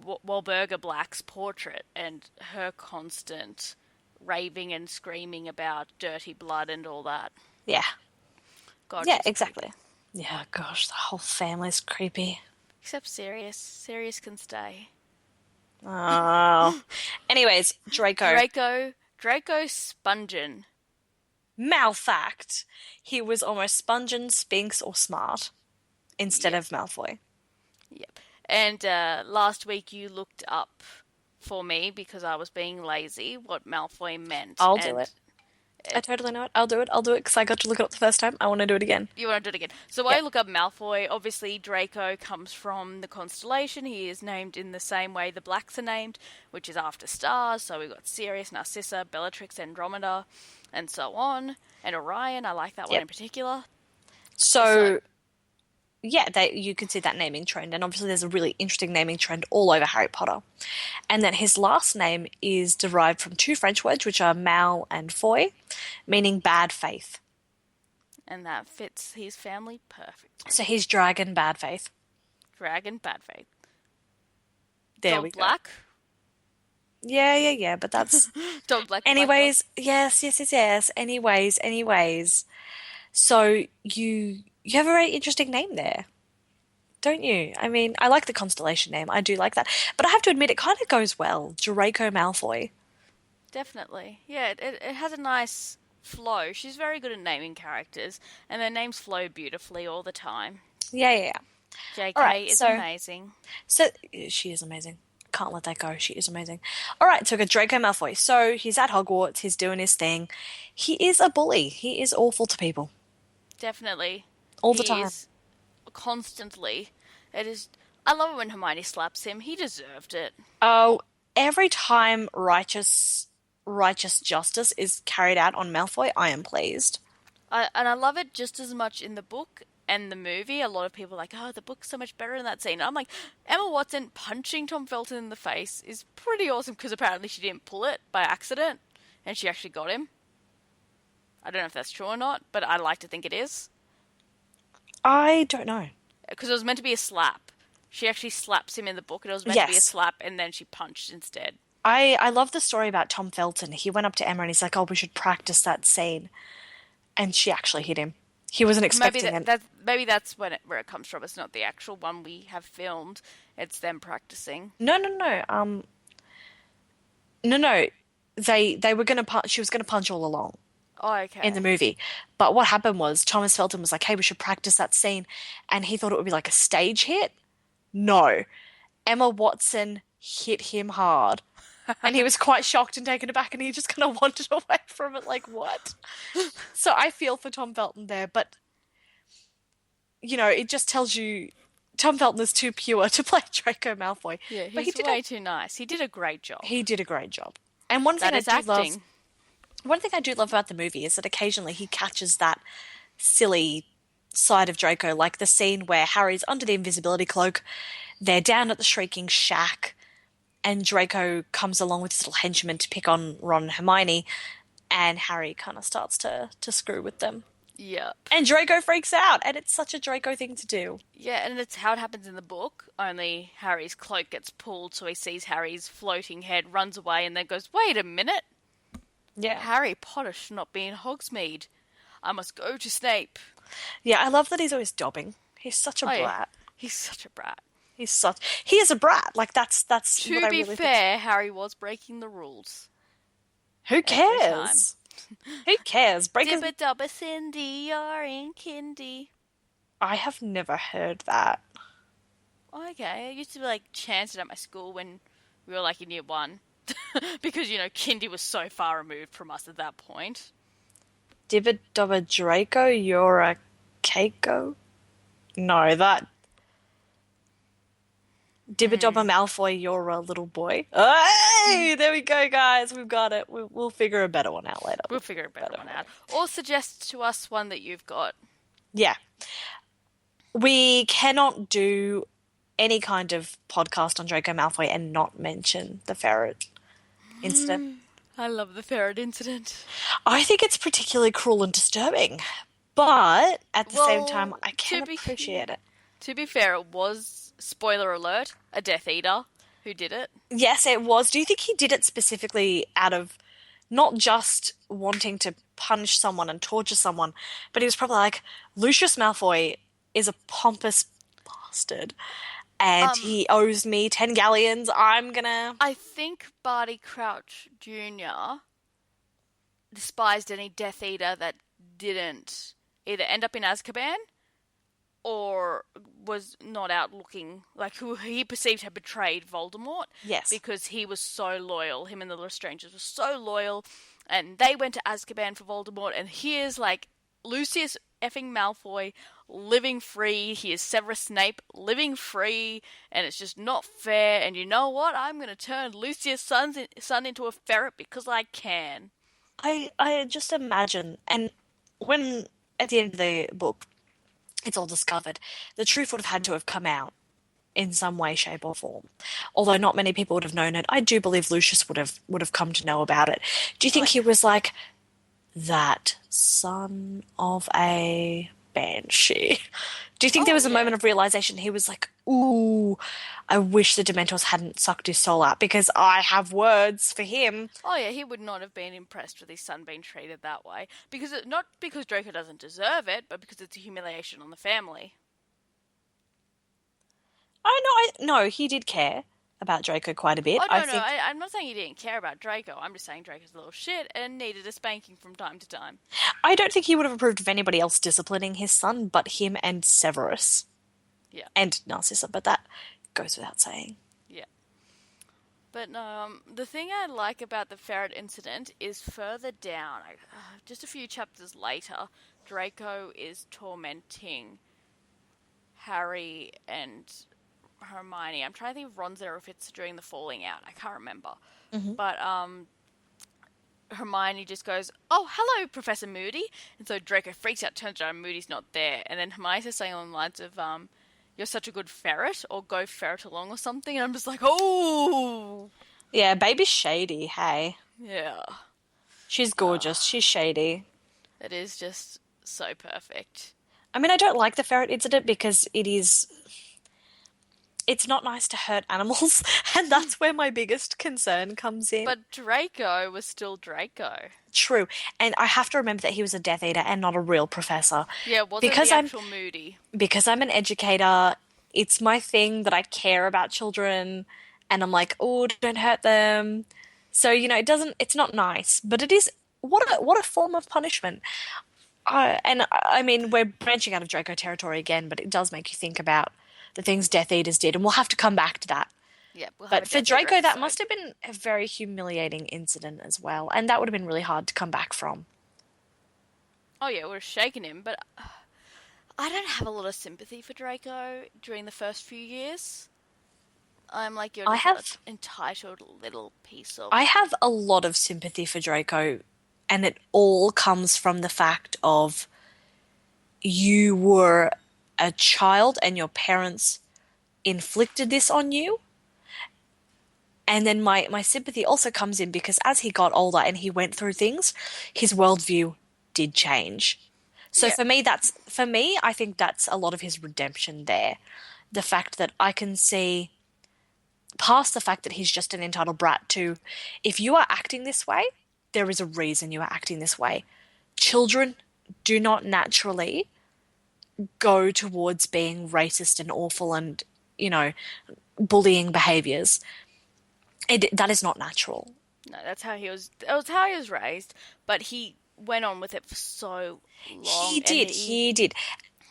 [SPEAKER 2] Wahlberger Black's portrait and her constant raving and screaming about dirty blood and all that.
[SPEAKER 1] Yeah.
[SPEAKER 2] God,
[SPEAKER 1] Yeah,
[SPEAKER 2] she's
[SPEAKER 1] exactly.
[SPEAKER 2] creepy.
[SPEAKER 1] Yeah, gosh, the whole family's creepy.
[SPEAKER 2] Except Sirius. Sirius can stay.
[SPEAKER 1] Oh. Anyways, Draco.
[SPEAKER 2] Draco Spungen.
[SPEAKER 1] Malfact. He was almost Spongin, Spinks, or Smart instead
[SPEAKER 2] Yep,
[SPEAKER 1] of Malfoy.
[SPEAKER 2] yep. And last week you looked up for me because I was being lazy what Malfoy meant,
[SPEAKER 1] I'll do
[SPEAKER 2] and
[SPEAKER 1] it. I totally know it. I'll do it. I'll do it because I got to look it up the first time. I want to do it again.
[SPEAKER 2] you want to do it again. So I
[SPEAKER 1] Yep.
[SPEAKER 2] look up Malfoy. Obviously, Draco comes from the constellation. He is named in the same way the Blacks are named, which is after stars. So we've got Sirius, Narcissa, Bellatrix, Andromeda, and so on. And Orion, I like that one
[SPEAKER 1] Yep.
[SPEAKER 2] in particular. So,
[SPEAKER 1] So, yeah, you can see that naming trend. And obviously, there's a really interesting naming trend all over Harry Potter. And then his last name is derived from two French words, which are mal and foy, meaning bad faith.
[SPEAKER 2] and that fits his family perfectly.
[SPEAKER 1] So he's dragon bad faith.
[SPEAKER 2] Dragon, bad faith.
[SPEAKER 1] There we
[SPEAKER 2] Dog
[SPEAKER 1] go.
[SPEAKER 2] Black.
[SPEAKER 1] Yeah. But that's.
[SPEAKER 2] Dog Black, the black dog.
[SPEAKER 1] Anyways, yes. Anyways. So you have a very interesting name there, don't you? I mean, I like the constellation name. I do like that. But I have to admit, it kind of goes well. Draco Malfoy.
[SPEAKER 2] Definitely. Yeah, it has a nice flow. She's very good at naming characters, and their names flow beautifully all the time.
[SPEAKER 1] Yeah. All right,
[SPEAKER 2] JK is
[SPEAKER 1] so
[SPEAKER 2] amazing.
[SPEAKER 1] so she is amazing. Can't let that go. She is amazing. All right, so we got Draco Malfoy. So he's at Hogwarts. He's doing his thing. He is a bully. He is awful to people
[SPEAKER 2] Definitely.
[SPEAKER 1] all the
[SPEAKER 2] He
[SPEAKER 1] time.
[SPEAKER 2] is constantly. It is. I love it when Hermione slaps him. He deserved it.
[SPEAKER 1] Oh, every time righteous justice is carried out on Malfoy, I am pleased.
[SPEAKER 2] And I love it just as much in the book and the movie. A lot of people are like, oh, the book's so much better in that scene. I'm like, Emma Watson punching Tom Felton in the face is pretty awesome because apparently she didn't pull it by accident and she actually got him. I don't know if that's true or not, but I like to think it is.
[SPEAKER 1] I don't know.
[SPEAKER 2] Because it was meant to be a slap. She actually slaps him in the book, and it was meant to be a
[SPEAKER 1] Yes.
[SPEAKER 2] slap, and then she punched instead.
[SPEAKER 1] I love the story about Tom Felton. He went up to Emma and he's like, "Oh, we should practice that scene," and she actually hit him. He wasn't
[SPEAKER 2] Maybe
[SPEAKER 1] expecting it.
[SPEAKER 2] maybe that's where it comes from. It's not the actual one we have filmed. It's them practicing.
[SPEAKER 1] No. No. They were gonna punch. She was gonna punch all along
[SPEAKER 2] Oh,
[SPEAKER 1] in the
[SPEAKER 2] okay.
[SPEAKER 1] movie, but what happened was Thomas Felton was like, "Hey, we should practice that scene," and he thought it would be like a stage hit. No, Emma Watson hit him hard. And he was quite shocked and taken aback, and he just kind of wandered away from it, like, what? So I feel for Tom Felton there, but, it just tells you Tom Felton is too pure to play Draco Malfoy.
[SPEAKER 2] Yeah,
[SPEAKER 1] But he
[SPEAKER 2] he's
[SPEAKER 1] did
[SPEAKER 2] way too nice. He did a great job.
[SPEAKER 1] a great job. And
[SPEAKER 2] That is acting.
[SPEAKER 1] one thing I do love about the movie is that occasionally he catches that silly side of Draco, like the scene where Harry's under the invisibility cloak, they're down at the Shrieking Shack, and Draco comes along with his little henchmen to pick on Ron and Hermione, and Harry kind of starts to screw with them.
[SPEAKER 2] Yep.
[SPEAKER 1] And Draco freaks out, and it's such a Draco thing to do.
[SPEAKER 2] Yeah, and it's how it happens in the book. Only Harry's cloak gets pulled, so he sees Harry's floating head, runs away, and then goes, "Wait a minute!
[SPEAKER 1] Yeah.
[SPEAKER 2] Harry Potter should not be in Hogsmeade. I must go to Snape."
[SPEAKER 1] Yeah, I love that he's always dobbing. He's such a
[SPEAKER 2] Oh, yeah.
[SPEAKER 1] brat.
[SPEAKER 2] He's such a brat.
[SPEAKER 1] He is a brat. Like that's what
[SPEAKER 2] To
[SPEAKER 1] I
[SPEAKER 2] be
[SPEAKER 1] really
[SPEAKER 2] fair, Harry was breaking the rules
[SPEAKER 1] think. Who
[SPEAKER 2] every time.
[SPEAKER 1] cares? Who cares? Breakers.
[SPEAKER 2] Dibba dabba Cindy, you're in kindy.
[SPEAKER 1] I have never heard that.
[SPEAKER 2] Okay, I used to like chant it at my school when we were like in year one. Because, kindy was so far removed from us at that point.
[SPEAKER 1] Dibba dobba Draco, you're a Keiko? No, that. Dibba dobba Malfoy, you're a little boy. Hey, there we go, guys. We've got it. We'll figure a better one out later.
[SPEAKER 2] We'll figure a better one out. Or suggest to us one that you've got.
[SPEAKER 1] Yeah. We cannot do any kind of podcast on Draco Malfoy and not mention the ferret incident.
[SPEAKER 2] I love the ferret incident.
[SPEAKER 1] I think it's particularly cruel and disturbing. But at the same time,
[SPEAKER 2] Well,
[SPEAKER 1] I can appreciate it.
[SPEAKER 2] to be fair, it was, spoiler alert, a Death Eater who did it.
[SPEAKER 1] Yes, it was. Do you think he did it specifically out of not just wanting to punish someone and torture someone, but he was probably like, Lucius Malfoy is a pompous bastard and
[SPEAKER 2] Um,
[SPEAKER 1] he owes me 10 galleons. I'm gonna.
[SPEAKER 2] I think Barty Crouch Jr. despised any Death Eater that didn't either end up in Azkaban or was not out looking like who he perceived had betrayed Voldemort
[SPEAKER 1] Yes.
[SPEAKER 2] because he was so loyal. Him and the Lestranges were so loyal, and they went to Azkaban for Voldemort. And here's like Lucius effing Malfoy living free. He is Severus Snape living free, and it's just not fair. And you know what? I'm gonna turn Lucius' son into a ferret because I can.
[SPEAKER 1] I just imagine, and when at the end of the book it's all discovered, the truth would have had to have come out in some way, shape, or form. Although not many people would have known it, I do believe Lucius would have come to know about it. Do you
[SPEAKER 2] Oh
[SPEAKER 1] think he was like that son of a banshee? Do you think there was a
[SPEAKER 2] yeah.
[SPEAKER 1] moment of realization he was like, ooh, I wish the Dementors hadn't sucked his soul out because I have words for him.
[SPEAKER 2] Oh yeah, he would not have been impressed with his son being treated that way not because Draco doesn't deserve it, but because it's a humiliation on the family.
[SPEAKER 1] Oh no, no, he did care about Draco quite a bit.
[SPEAKER 2] Oh
[SPEAKER 1] I
[SPEAKER 2] no, no,
[SPEAKER 1] think
[SPEAKER 2] I'm not saying he didn't care about Draco. I'm just saying Draco's a little shit and needed a spanking from time to time.
[SPEAKER 1] I don't think he would have approved of anybody else disciplining his son but him and Severus
[SPEAKER 2] Yeah,
[SPEAKER 1] and Narcissa, but that goes without saying.
[SPEAKER 2] yeah. But the thing I like about the ferret incident is further down, just a few chapters later, Draco is tormenting Harry and Hermione. I'm trying to think of Ron's there if it's during the falling out. I can't remember.
[SPEAKER 1] Hmm.
[SPEAKER 2] But Hermione just goes, "Oh, hello, Professor Moody," and so Draco freaks out, turns around, Moody's not there, and then Hermione says something along the lines of, "You're such a good ferret," or "Go ferret along," or something, and I'm just like, "Oh,
[SPEAKER 1] Yeah, baby's shady, hey.
[SPEAKER 2] yeah."
[SPEAKER 1] She's gorgeous, she's shady.
[SPEAKER 2] It is just so perfect.
[SPEAKER 1] I mean, I don't like the ferret incident because it's not nice to hurt animals, and that's where my biggest concern comes in.
[SPEAKER 2] But Draco was still Draco.
[SPEAKER 1] True, and I have to remember that he was a Death Eater and not a real professor.
[SPEAKER 2] Yeah, it wasn't the
[SPEAKER 1] Because I'm
[SPEAKER 2] actual Moody.
[SPEAKER 1] because I'm an educator, it's my thing that I care about children and I'm like, oh, don't hurt them. So, it's not nice, but it is what a form of punishment. And I mean, we're branching out of Draco territory again, but it does make you think about the things Death Eaters did, and we'll have to come back to that.
[SPEAKER 2] Yeah, we'll have a
[SPEAKER 1] But for
[SPEAKER 2] Death Eater
[SPEAKER 1] Draco, that
[SPEAKER 2] episode.
[SPEAKER 1] must have been a very humiliating incident as well, and that would have been really hard to come back from.
[SPEAKER 2] Oh yeah, we're shaking him, but I don't have a lot of sympathy for Draco during the first few years. I'm like, you're
[SPEAKER 1] I
[SPEAKER 2] just an
[SPEAKER 1] have
[SPEAKER 2] entitled little piece of.
[SPEAKER 1] I have a lot of sympathy for Draco, and it all comes from the fact of you were a child and your parents inflicted this on you. And then my sympathy also comes in because as he got older and he went through things, his worldview did change. So
[SPEAKER 2] Yeah,
[SPEAKER 1] for me, I think that's a lot of his redemption there. The fact that I can see past the fact that he's just an entitled brat to if you are acting this way, there is a reason you are acting this way. Children do not naturally go towards being racist and awful and, you know, bullying behaviors. That is not natural.
[SPEAKER 2] no, that's how he was. That was how he was raised, but he went on with it for so long,
[SPEAKER 1] He did, he did.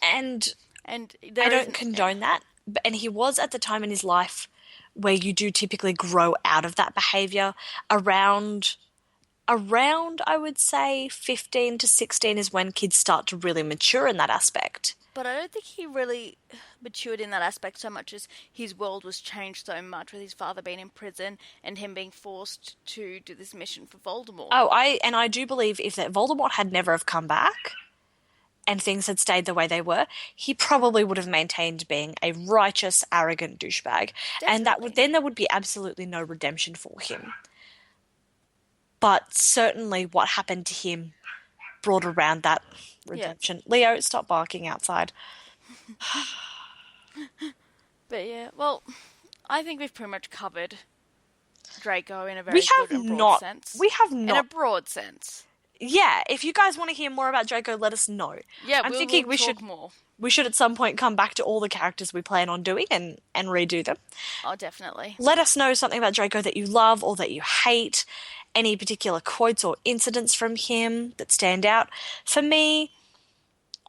[SPEAKER 1] And
[SPEAKER 2] and
[SPEAKER 1] I
[SPEAKER 2] there
[SPEAKER 1] don't
[SPEAKER 2] isn't.
[SPEAKER 1] condone that. And he was at the time in his life where you do typically grow out of that behavior around I would say 15 to 16 is when kids start to really mature in that aspect.
[SPEAKER 2] But I don't think he really matured in that aspect so much as his world was changed so much with his father being in prison and him being forced to do this mission for Voldemort.
[SPEAKER 1] Oh, I do believe if that Voldemort had never have come back and things had stayed the way they were, he probably would have maintained being a righteous, arrogant douchebag. And
[SPEAKER 2] Definitely.
[SPEAKER 1] there would be absolutely no redemption for him. But certainly what happened to him brought around that
[SPEAKER 2] Yeah.
[SPEAKER 1] redemption. Leo, stop barking outside.
[SPEAKER 2] But yeah, well, I think we've pretty much covered Draco in a
[SPEAKER 1] We
[SPEAKER 2] very good
[SPEAKER 1] have
[SPEAKER 2] and broad
[SPEAKER 1] not.
[SPEAKER 2] sense.
[SPEAKER 1] We have
[SPEAKER 2] In a
[SPEAKER 1] not.
[SPEAKER 2] broad sense.
[SPEAKER 1] Yeah, if you guys want to hear more about Draco, let us know.
[SPEAKER 2] Yeah,
[SPEAKER 1] I'm
[SPEAKER 2] we'll
[SPEAKER 1] thinking
[SPEAKER 2] talk more.
[SPEAKER 1] we should at some point come back to all the characters we plan on doing and redo them.
[SPEAKER 2] Oh, definitely.
[SPEAKER 1] Let us know something about Draco that you love or that you hate, any particular quotes or incidents from him that stand out. For me,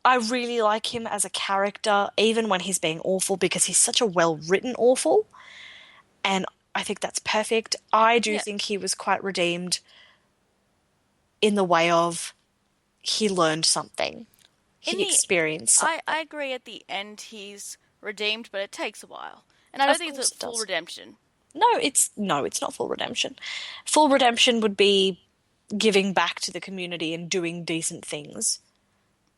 [SPEAKER 1] I really like him as a character, even when he's being awful, because he's such a well-written awful, and I think that's perfect. I do
[SPEAKER 2] Yeah.
[SPEAKER 1] think he was quite redeemed in the way of he learned something.
[SPEAKER 2] In
[SPEAKER 1] He
[SPEAKER 2] the,
[SPEAKER 1] experienced
[SPEAKER 2] I
[SPEAKER 1] something.
[SPEAKER 2] agree at the end he's redeemed, but it takes a while. And I don't
[SPEAKER 1] Of
[SPEAKER 2] think
[SPEAKER 1] course
[SPEAKER 2] it's a
[SPEAKER 1] it
[SPEAKER 2] full
[SPEAKER 1] does.
[SPEAKER 2] redemption.
[SPEAKER 1] No, it's not full redemption. Full redemption would be giving back to the community and doing decent things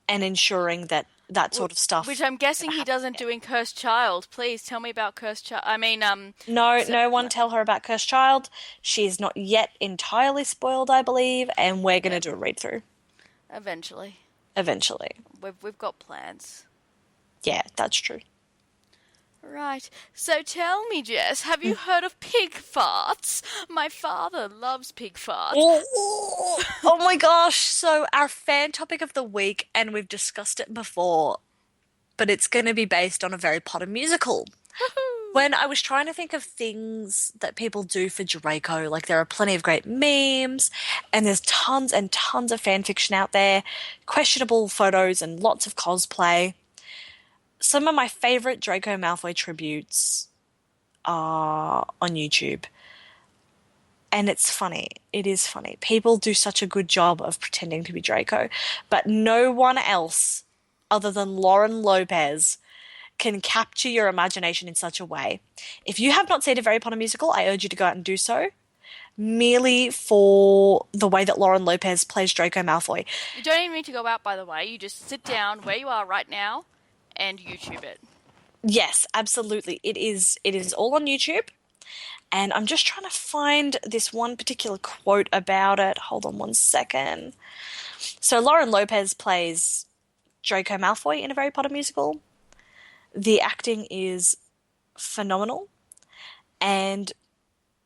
[SPEAKER 1] and ensuring that that sort of
[SPEAKER 2] Which
[SPEAKER 1] stuff
[SPEAKER 2] I'm guessing
[SPEAKER 1] never
[SPEAKER 2] he
[SPEAKER 1] happens
[SPEAKER 2] doesn't
[SPEAKER 1] again.
[SPEAKER 2] do in Cursed Child. Please tell me about Cursed Child. I mean,
[SPEAKER 1] No,
[SPEAKER 2] so,
[SPEAKER 1] no one
[SPEAKER 2] no,
[SPEAKER 1] tell her about Cursed Child. She is not yet entirely spoiled, I believe, and we're going
[SPEAKER 2] yeah,
[SPEAKER 1] to do a read through
[SPEAKER 2] eventually.
[SPEAKER 1] eventually.
[SPEAKER 2] We've got plans.
[SPEAKER 1] Yeah, that's true.
[SPEAKER 2] Right. So tell me, Jess, have you heard of pig farts? My father loves pig farts.
[SPEAKER 1] Oh, oh my gosh. So, our fan topic of the week, and we've discussed it before, but it's going to be based on a Harry Potter musical.
[SPEAKER 2] Woohoo!
[SPEAKER 1] When I was trying to think of things that people do for Draco, like there are plenty of great memes, and there's tons and tons of fan fiction out there, questionable photos, and lots of cosplay. Some of my favorite Draco Malfoy tributes are on YouTube. And it's funny. It is funny. People do such a good job of pretending to be Draco, but no one else other than Lauren Lopez can capture your imagination in such a way. If you have not seen a Harry Potter musical, I urge you to go out and do so, merely for the way that Lauren Lopez plays Draco Malfoy.
[SPEAKER 2] You don't even need to go out, by the way. You just sit down where you are right now and YouTube it.
[SPEAKER 1] Yes, absolutely. It is all on YouTube, and I'm just trying to find this one particular quote about it. Hold on one second. So Lauren Lopez plays Draco Malfoy in a Harry Potter musical. The acting is phenomenal, and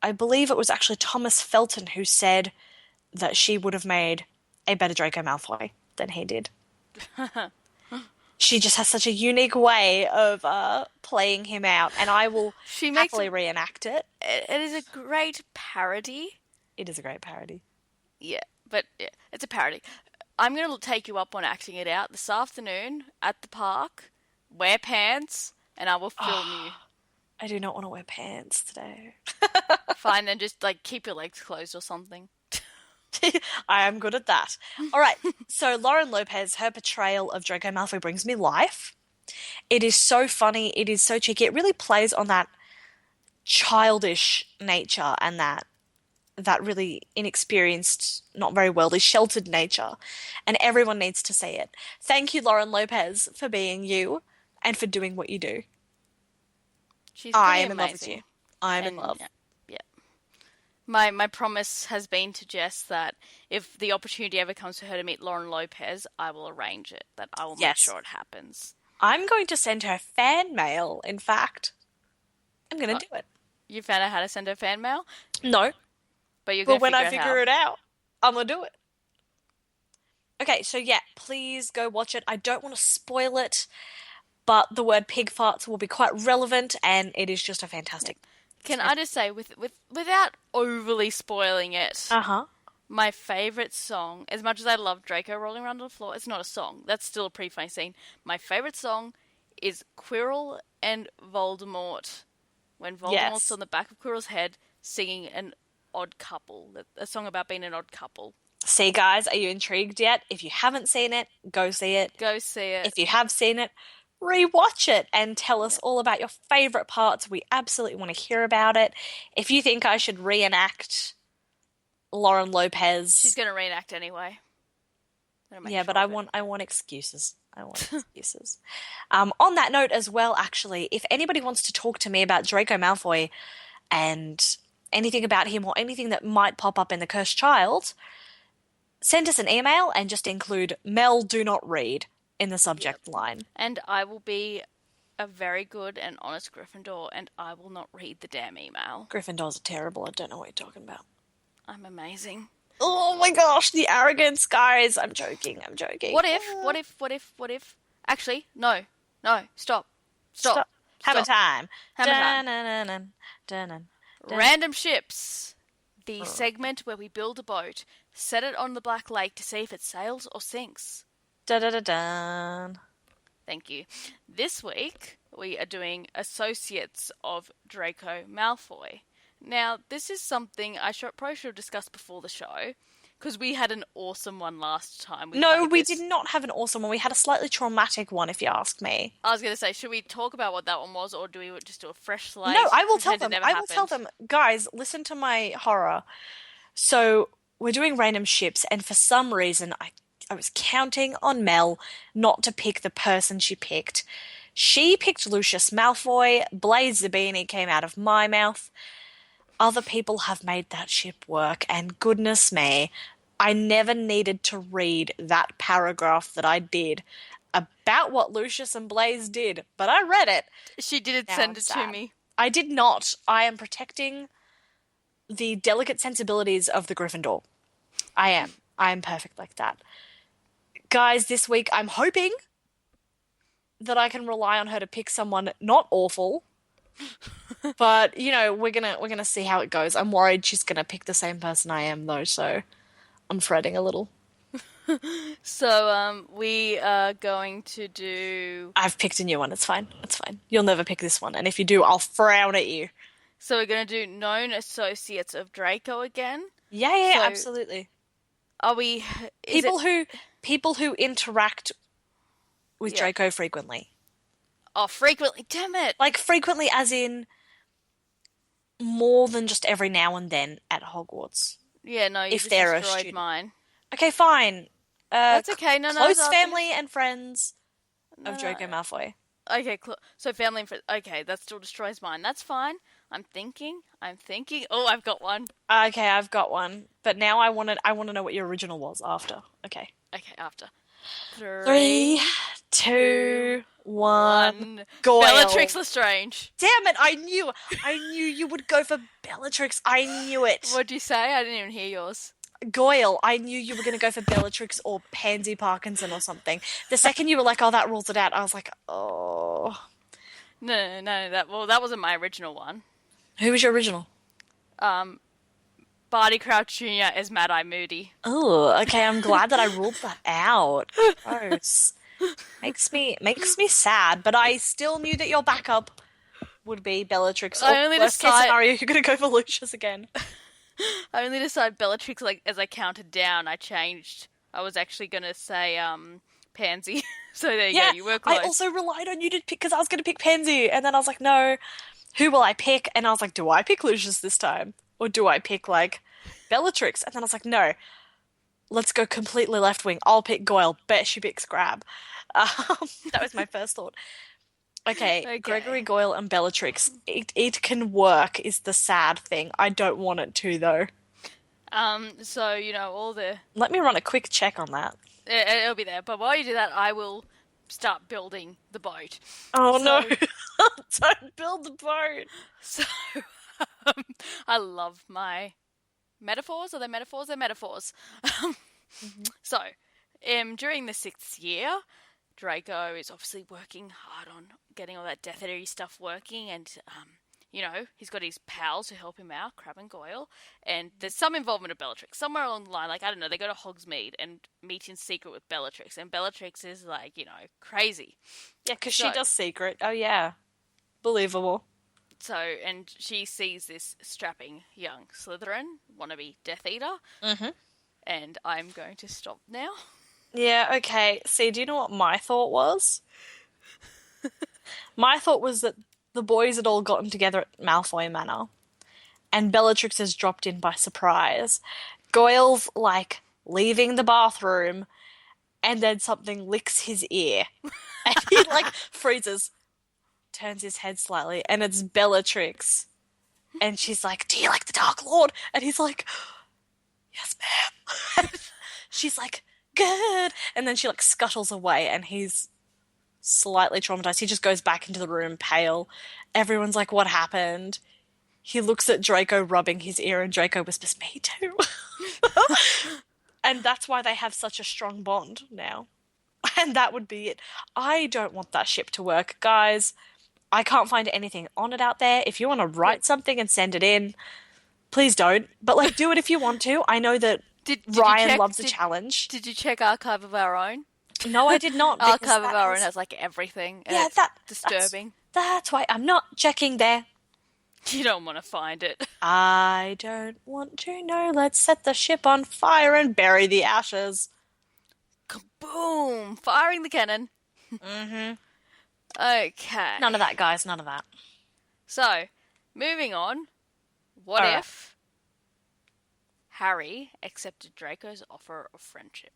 [SPEAKER 1] I believe it was actually Thomas Felton who said that she would have made a better Draco Malfoy than he did. She just has such a unique way of playing him out, and I will
[SPEAKER 2] She makes
[SPEAKER 1] happily reenact it.
[SPEAKER 2] it is a great parody.
[SPEAKER 1] It is a great parody.
[SPEAKER 2] Yeah, but yeah, it's a parody. I'm going to take you up on acting it out this afternoon at the park. Wear pants, and I will film you.
[SPEAKER 1] I do not want to wear pants today.
[SPEAKER 2] Fine, then just like keep your legs closed or something.
[SPEAKER 1] I am good at that. All right, so Lauren Lopez, her portrayal of Draco Malfoy brings me life. It is so funny. It is so cheeky. It really plays on that childish nature and that really inexperienced, not very worldly, sheltered nature. And everyone needs to see it. Thank you, Lauren Lopez, for being you and for doing what you do.
[SPEAKER 2] She's
[SPEAKER 1] I
[SPEAKER 2] pretty
[SPEAKER 1] am in love with you.
[SPEAKER 2] amazing.
[SPEAKER 1] I am in
[SPEAKER 2] And
[SPEAKER 1] love.
[SPEAKER 2] yeah, yeah. My promise has been to Jess that if the opportunity ever comes for her to meet Lauren Lopez, I will arrange it. That I will make
[SPEAKER 1] Yes.
[SPEAKER 2] sure it happens.
[SPEAKER 1] I'm going to send her fan mail, in fact. I'm going
[SPEAKER 2] Uh,
[SPEAKER 1] to do it.
[SPEAKER 2] you found out how to send her fan mail,
[SPEAKER 1] No,
[SPEAKER 2] but you're
[SPEAKER 1] but
[SPEAKER 2] going to
[SPEAKER 1] when I
[SPEAKER 2] figure out
[SPEAKER 1] figure
[SPEAKER 2] how.
[SPEAKER 1] it out, I'm going to do it. Okay, so yeah, please go watch it. I don't want to spoil it, but the word pig farts will be quite relevant, and it is just a
[SPEAKER 2] Yeah.
[SPEAKER 1] fantastic. It's
[SPEAKER 2] Can I
[SPEAKER 1] fantastic.
[SPEAKER 2] just say, without overly spoiling it,
[SPEAKER 1] Uh-huh.
[SPEAKER 2] my favorite song, as much as I love Draco rolling around on the floor, it's not a song. That's still a pretty funny scene. My favorite song is Quirrell and Voldemort. When Voldemort's
[SPEAKER 1] Yes.
[SPEAKER 2] on the back of Quirrell's head singing an odd couple, a song about being an odd couple.
[SPEAKER 1] See, guys, are you intrigued yet? If you haven't seen it, go see it.
[SPEAKER 2] Go see it.
[SPEAKER 1] If you have seen it, rewatch it and tell us
[SPEAKER 2] Yeah.
[SPEAKER 1] all about your favorite parts. We absolutely want to hear about it. If you think I should reenact Lauren
[SPEAKER 2] She's
[SPEAKER 1] Lopez,
[SPEAKER 2] gonna reenact anyway. Gonna make
[SPEAKER 1] yeah, but
[SPEAKER 2] sure of it.
[SPEAKER 1] I want excuses. I want excuses. On that note as well, actually, if anybody wants to talk to me about Draco Malfoy and anything about him or anything that might pop up in The Cursed Child, send us an email and just include Mel do not read in the
[SPEAKER 2] Yep.
[SPEAKER 1] subject line.
[SPEAKER 2] And I will be a very good and honest Gryffindor, and I will not read the damn email.
[SPEAKER 1] Gryffindors are terrible. I don't know what you're talking about.
[SPEAKER 2] I'm amazing.
[SPEAKER 1] Oh my gosh, the arrogance, guys. I'm joking. I'm joking.
[SPEAKER 2] What if? What if? What if? What if? Actually, no, no. Stop. Stop.
[SPEAKER 1] Stop. Hammer
[SPEAKER 2] Stop.
[SPEAKER 1] time.
[SPEAKER 2] Hammer time.
[SPEAKER 1] Dun-dun-dun-dun, dun-dun, dun.
[SPEAKER 2] Random ships. The segment where we build a boat, set it on the Black Lake to see if it sails or sinks.
[SPEAKER 1] Dun-dun-dun-dun.
[SPEAKER 2] Thank you. This week, we are doing Associates of Draco Malfoy. Now, this is something probably should have discussed before the show, because we had an awesome one last time we
[SPEAKER 1] No,
[SPEAKER 2] played
[SPEAKER 1] we did
[SPEAKER 2] this.
[SPEAKER 1] not have an awesome one. We had a slightly traumatic one, if you ask me.
[SPEAKER 2] I was going to say, should we talk about what that one was, or do we just do a fresh slate?
[SPEAKER 1] No, I will tell
[SPEAKER 2] Pretend it
[SPEAKER 1] them.
[SPEAKER 2] never
[SPEAKER 1] I will tell
[SPEAKER 2] happened.
[SPEAKER 1] them, guys, listen to my horror. So we're doing random ships, and for some reason, I was counting on Mel not to pick the person she picked. She picked Lucius Malfoy. Blaze Zabini came out of my mouth. Other people have made that ship work, and goodness me, I never needed to read that paragraph that I did about what Lucius and Blaze did, but I read it.
[SPEAKER 2] She did
[SPEAKER 1] Now
[SPEAKER 2] send
[SPEAKER 1] I'm
[SPEAKER 2] it to
[SPEAKER 1] sad.
[SPEAKER 2] me.
[SPEAKER 1] I did not. I am protecting the delicate sensibilities of the Gryffindor. I am. I am perfect like that. Guys, this week I'm hoping that I can rely on her to pick someone not awful, but we're gonna see how it goes. I'm worried she's gonna pick the same person I am though, so I'm fretting a little.
[SPEAKER 2] So, we are going to do.
[SPEAKER 1] I've picked a new one. It's fine. It's fine. You'll never pick this one, and if you do, I'll frown at you.
[SPEAKER 2] So, we're going to do known associates of Draco again.
[SPEAKER 1] Yeah, yeah, yeah,
[SPEAKER 2] So,
[SPEAKER 1] absolutely.
[SPEAKER 2] are we. Is it.
[SPEAKER 1] People who interact with
[SPEAKER 2] Yeah.
[SPEAKER 1] Draco frequently.
[SPEAKER 2] Oh, frequently. Damn it.
[SPEAKER 1] Like frequently as in more than just every now and then at Hogwarts.
[SPEAKER 2] Yeah, no, you
[SPEAKER 1] If
[SPEAKER 2] just
[SPEAKER 1] they're a
[SPEAKER 2] destroyed
[SPEAKER 1] student.
[SPEAKER 2] mine.
[SPEAKER 1] Okay, fine.
[SPEAKER 2] That's okay. No, no, I was
[SPEAKER 1] Close
[SPEAKER 2] asking.
[SPEAKER 1] family and friends
[SPEAKER 2] No,
[SPEAKER 1] of Draco
[SPEAKER 2] no.
[SPEAKER 1] Malfoy.
[SPEAKER 2] Okay, so family and friends. Okay, that still destroys mine. That's fine. I'm thinking. I'm thinking. Oh, I've got one.
[SPEAKER 1] Okay, I've got one. But now I want to know what your original was after. Okay.
[SPEAKER 2] Okay, after.
[SPEAKER 1] Three,
[SPEAKER 2] Three,
[SPEAKER 1] two,
[SPEAKER 2] two,
[SPEAKER 1] one.
[SPEAKER 2] one.
[SPEAKER 1] Goyle.
[SPEAKER 2] Bellatrix Lestrange.
[SPEAKER 1] Damn it, I knew you would go for Bellatrix. I knew it.
[SPEAKER 2] What'd you say? I didn't even hear yours.
[SPEAKER 1] Goyle, I knew you were going to go for Bellatrix or Pansy Parkinson or something. The second you were like, oh, that rules it out, I was like, oh.
[SPEAKER 2] No, no, no. That wasn't my original one.
[SPEAKER 1] Who was your original?
[SPEAKER 2] Um, Barty Crouch Jr. as Mad Eye Moody.
[SPEAKER 1] Oh, okay, I'm glad that I ruled that out. Gross. Makes me sad, but I still knew that your backup would be Bellatrix. Or
[SPEAKER 2] I only
[SPEAKER 1] worst case
[SPEAKER 2] decide.
[SPEAKER 1] scenario, you're going to go for Lucius again.
[SPEAKER 2] I only decided Bellatrix like as I counted down. I changed. I was actually gonna say Pansy. So there you
[SPEAKER 1] Yeah,
[SPEAKER 2] go. You were
[SPEAKER 1] I
[SPEAKER 2] close.
[SPEAKER 1] also relied on you to pick because I was going to pick Pansy, and then I was like, no, who will I pick? And I was like, do I pick Lucius this time, or do I pick like Bellatrix? And then I was like, no, let's go completely left wing. I'll pick Goyle. Bet she picks Grab. That was my first thought. Okay, Gregory
[SPEAKER 2] Okay.
[SPEAKER 1] Goyle and Bellatrix. It can work. Is the sad thing. I don't want it to though.
[SPEAKER 2] So all the
[SPEAKER 1] Let me run a quick check on that.
[SPEAKER 2] it'll be there. But while you do that, I will start building the boat.
[SPEAKER 1] Oh no!
[SPEAKER 2] So
[SPEAKER 1] Don't build the boat.
[SPEAKER 2] so um, I love my metaphors. Are they metaphors? They're metaphors. So, during the sixth year, Draco is obviously working hard on getting all that Death Eater stuff working, and he's got his pals who help him out, Crab and Goyle, and there's some involvement of Bellatrix somewhere along the line. Like I don't know, they go to Hogsmeade and meet in secret with Bellatrix, and Bellatrix is like crazy.
[SPEAKER 1] Yeah, because she
[SPEAKER 2] So
[SPEAKER 1] does secret. Oh yeah, believable.
[SPEAKER 2] so and she sees this strapping young Slytherin wannabe Death Eater,
[SPEAKER 1] Mm-hmm.
[SPEAKER 2] and I'm going to stop now.
[SPEAKER 1] Yeah. Okay. See, do you know what my thought was? My thought was that the boys had all gotten together at Malfoy Manor, and Bellatrix has dropped in by surprise. Goyle's like leaving the bathroom, and then something licks his ear, and he like freezes, turns his head slightly, and it's Bellatrix. And she's like, "Do you like the Dark Lord?" And he's like, "Yes, ma'am." She's like, good. And then she like scuttles away and he's slightly traumatized. He just goes back into the room, pale. Everyone's like, what happened? He looks at Draco rubbing his ear and Draco whispers, me too. And that's why they have such a strong bond now. And that would be it. I don't want that ship to work, guys. I can't find anything on it out there. If you want to
[SPEAKER 2] Yeah.
[SPEAKER 1] write something and send it in, please don't. But like, do it if you want to. I know that
[SPEAKER 2] Did you
[SPEAKER 1] Ryan
[SPEAKER 2] check?
[SPEAKER 1] loves a challenge.
[SPEAKER 2] Did you check Archive of Our Own?
[SPEAKER 1] No, I did not because
[SPEAKER 2] Archive of
[SPEAKER 1] that
[SPEAKER 2] Our Own
[SPEAKER 1] has
[SPEAKER 2] has like everything, and
[SPEAKER 1] yeah,
[SPEAKER 2] it's
[SPEAKER 1] that's
[SPEAKER 2] disturbing.
[SPEAKER 1] that's why I'm not checking there.
[SPEAKER 2] You don't want to find it.
[SPEAKER 1] I don't want to know. Let's set the ship on fire and bury the ashes.
[SPEAKER 2] Kaboom! Firing the cannon.
[SPEAKER 1] Mm-hmm.
[SPEAKER 2] Okay.
[SPEAKER 1] None of that, guys. None of that.
[SPEAKER 2] So, moving on. What
[SPEAKER 1] All right.
[SPEAKER 2] if Harry accepted Draco's offer of friendship?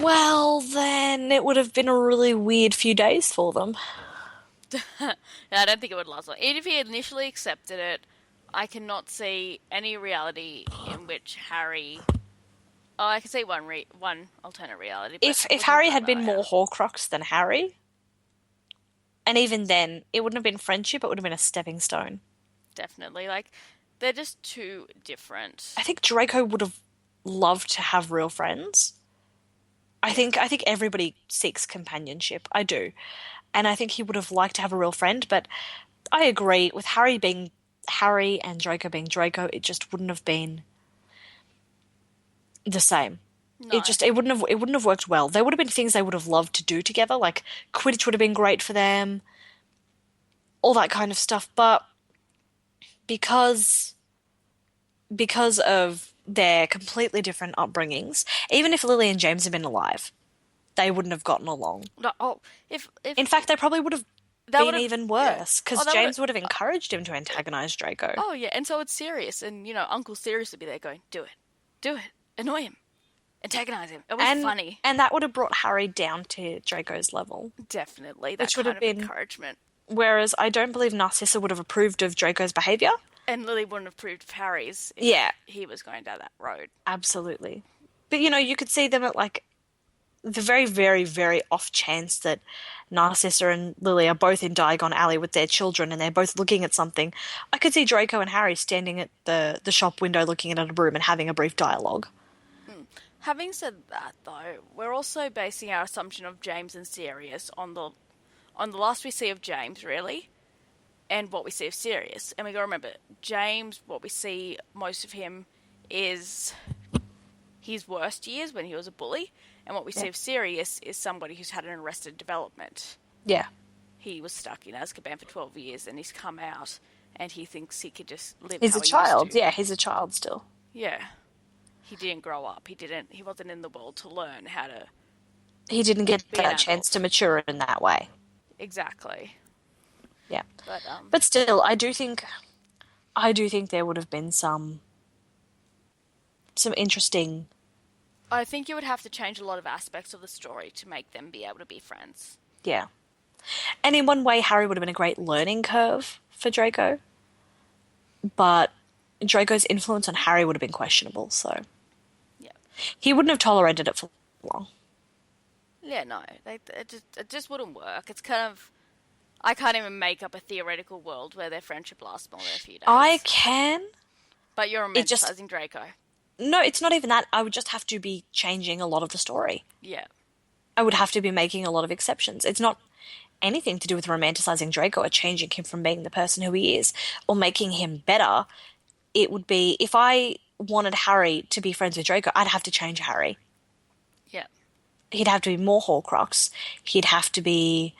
[SPEAKER 1] Well, then it would have been a really weird few days for them.
[SPEAKER 2] I don't think it would last long. Even if he initially accepted it, I cannot see any reality in which Harry. Oh, I can see one alternate reality, but
[SPEAKER 1] If
[SPEAKER 2] we'll talk
[SPEAKER 1] Harry
[SPEAKER 2] about
[SPEAKER 1] had
[SPEAKER 2] that
[SPEAKER 1] been
[SPEAKER 2] later.
[SPEAKER 1] more Horcrux than Harry, and even then, it wouldn't have been friendship. It would have been a stepping stone.
[SPEAKER 2] Definitely, like they're just too different.
[SPEAKER 1] I think Draco would have loved to have real friends.
[SPEAKER 2] Yeah,
[SPEAKER 1] I think everybody seeks companionship. I do. And I think he would have liked to have a real friend, but I agree with Harry being Harry and Draco being Draco, it just wouldn't have been the same.
[SPEAKER 2] no,
[SPEAKER 1] It wouldn't have worked well. There would have been things they would have loved to do together, like Quidditch would have been great for them, all that kind of stuff, but because because of their completely different upbringings, even if Lily and James had been alive, they wouldn't have gotten along.
[SPEAKER 2] no. Oh, if
[SPEAKER 1] In fact, they probably would have
[SPEAKER 2] that would
[SPEAKER 1] been
[SPEAKER 2] have,
[SPEAKER 1] even
[SPEAKER 2] yeah.
[SPEAKER 1] worse
[SPEAKER 2] Oh,
[SPEAKER 1] because
[SPEAKER 2] that would have.
[SPEAKER 1] James would have encouraged him to antagonize Draco.
[SPEAKER 2] Oh yeah, and so it's serious, and Uncle Sirius would be there going, do it, annoy him, antagonize him. It was
[SPEAKER 1] And
[SPEAKER 2] funny,
[SPEAKER 1] and that would have brought Harry down to Draco's level,
[SPEAKER 2] definitely that
[SPEAKER 1] which would
[SPEAKER 2] kind
[SPEAKER 1] have
[SPEAKER 2] of
[SPEAKER 1] been
[SPEAKER 2] encouragement.
[SPEAKER 1] whereas I don't believe Narcissa would have approved of Draco's behavior.
[SPEAKER 2] And Lily wouldn't have approved of Harry's if
[SPEAKER 1] Yeah,
[SPEAKER 2] he was going down that road.
[SPEAKER 1] absolutely. But you could see them at like the very, very, very off chance that Narcissa and Lily are both in Diagon Alley with their children and they're both looking at something. I could see Draco and Harry standing at the shop window looking at a broom and having a brief dialogue.
[SPEAKER 2] Having said that, though, we're also basing our assumption of James and Sirius on the last we see of James, really, and what we see of Sirius. And we got to remember, James, what we see most of him is his worst years when he was a bully, and what we see
[SPEAKER 1] Yeah.
[SPEAKER 2] of Sirius is somebody who's had an arrested development.
[SPEAKER 1] Yeah.
[SPEAKER 2] He was stuck in Azkaban for 12 years, and he's come out, and he thinks he could just live
[SPEAKER 1] He's
[SPEAKER 2] how
[SPEAKER 1] a
[SPEAKER 2] he used
[SPEAKER 1] child.
[SPEAKER 2] to.
[SPEAKER 1] Yeah, he's a child still.
[SPEAKER 2] Yeah. He didn't grow up. He wasn't in the world to learn how to
[SPEAKER 1] He didn't get
[SPEAKER 2] be an
[SPEAKER 1] that chance to
[SPEAKER 2] adult.
[SPEAKER 1] mature in that way.
[SPEAKER 2] Exactly.
[SPEAKER 1] Yeah.
[SPEAKER 2] But
[SPEAKER 1] But still, I do think there would have been some interesting.
[SPEAKER 2] I think you would have to change a lot of aspects of the story to make them be able to be friends.
[SPEAKER 1] Yeah. And in one way, Harry would have been a great learning curve for Draco, but Draco's influence on Harry would have been questionable, so
[SPEAKER 2] Yeah.
[SPEAKER 1] he wouldn't have tolerated it for long.
[SPEAKER 2] Yeah, no. It just wouldn't work. It's kind of. I can't even make up a theoretical world where their friendship lasts more than a few
[SPEAKER 1] I
[SPEAKER 2] days.
[SPEAKER 1] can.
[SPEAKER 2] But you're
[SPEAKER 1] It just.
[SPEAKER 2] romanticizing Draco.
[SPEAKER 1] No, it's not even that. I would just have to be changing a lot of the story.
[SPEAKER 2] Yeah.
[SPEAKER 1] I would have to be making a lot of exceptions. It's not anything to do with romanticizing Draco or changing him from being the person who he is or making him better. It would be if I wanted Harry to be friends with Draco, I'd have to change Harry.
[SPEAKER 2] Yeah.
[SPEAKER 1] He'd have to be more Horcrux. He'd have to be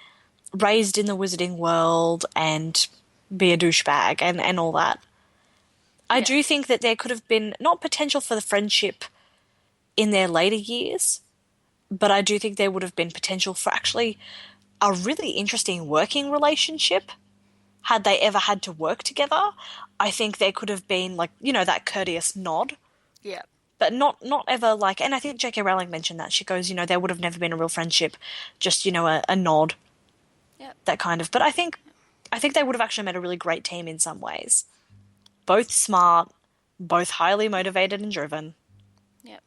[SPEAKER 1] raised in the wizarding world and be a douchebag and all that. I
[SPEAKER 2] Yeah.
[SPEAKER 1] do think that there could have been not potential for the friendship in their later years, but I do think there would have been potential for actually a really interesting working relationship had they ever had to work together. I think there could have been like, that courteous nod,
[SPEAKER 2] Yeah.
[SPEAKER 1] but not ever like, and I think J.K. Rowling mentioned that. She goes, there would have never been a real friendship, just, a nod,
[SPEAKER 2] Yeah.
[SPEAKER 1] that kind of. But I think they would have actually made a really great team in some ways. Both smart, Both highly motivated and driven.
[SPEAKER 2] Yep.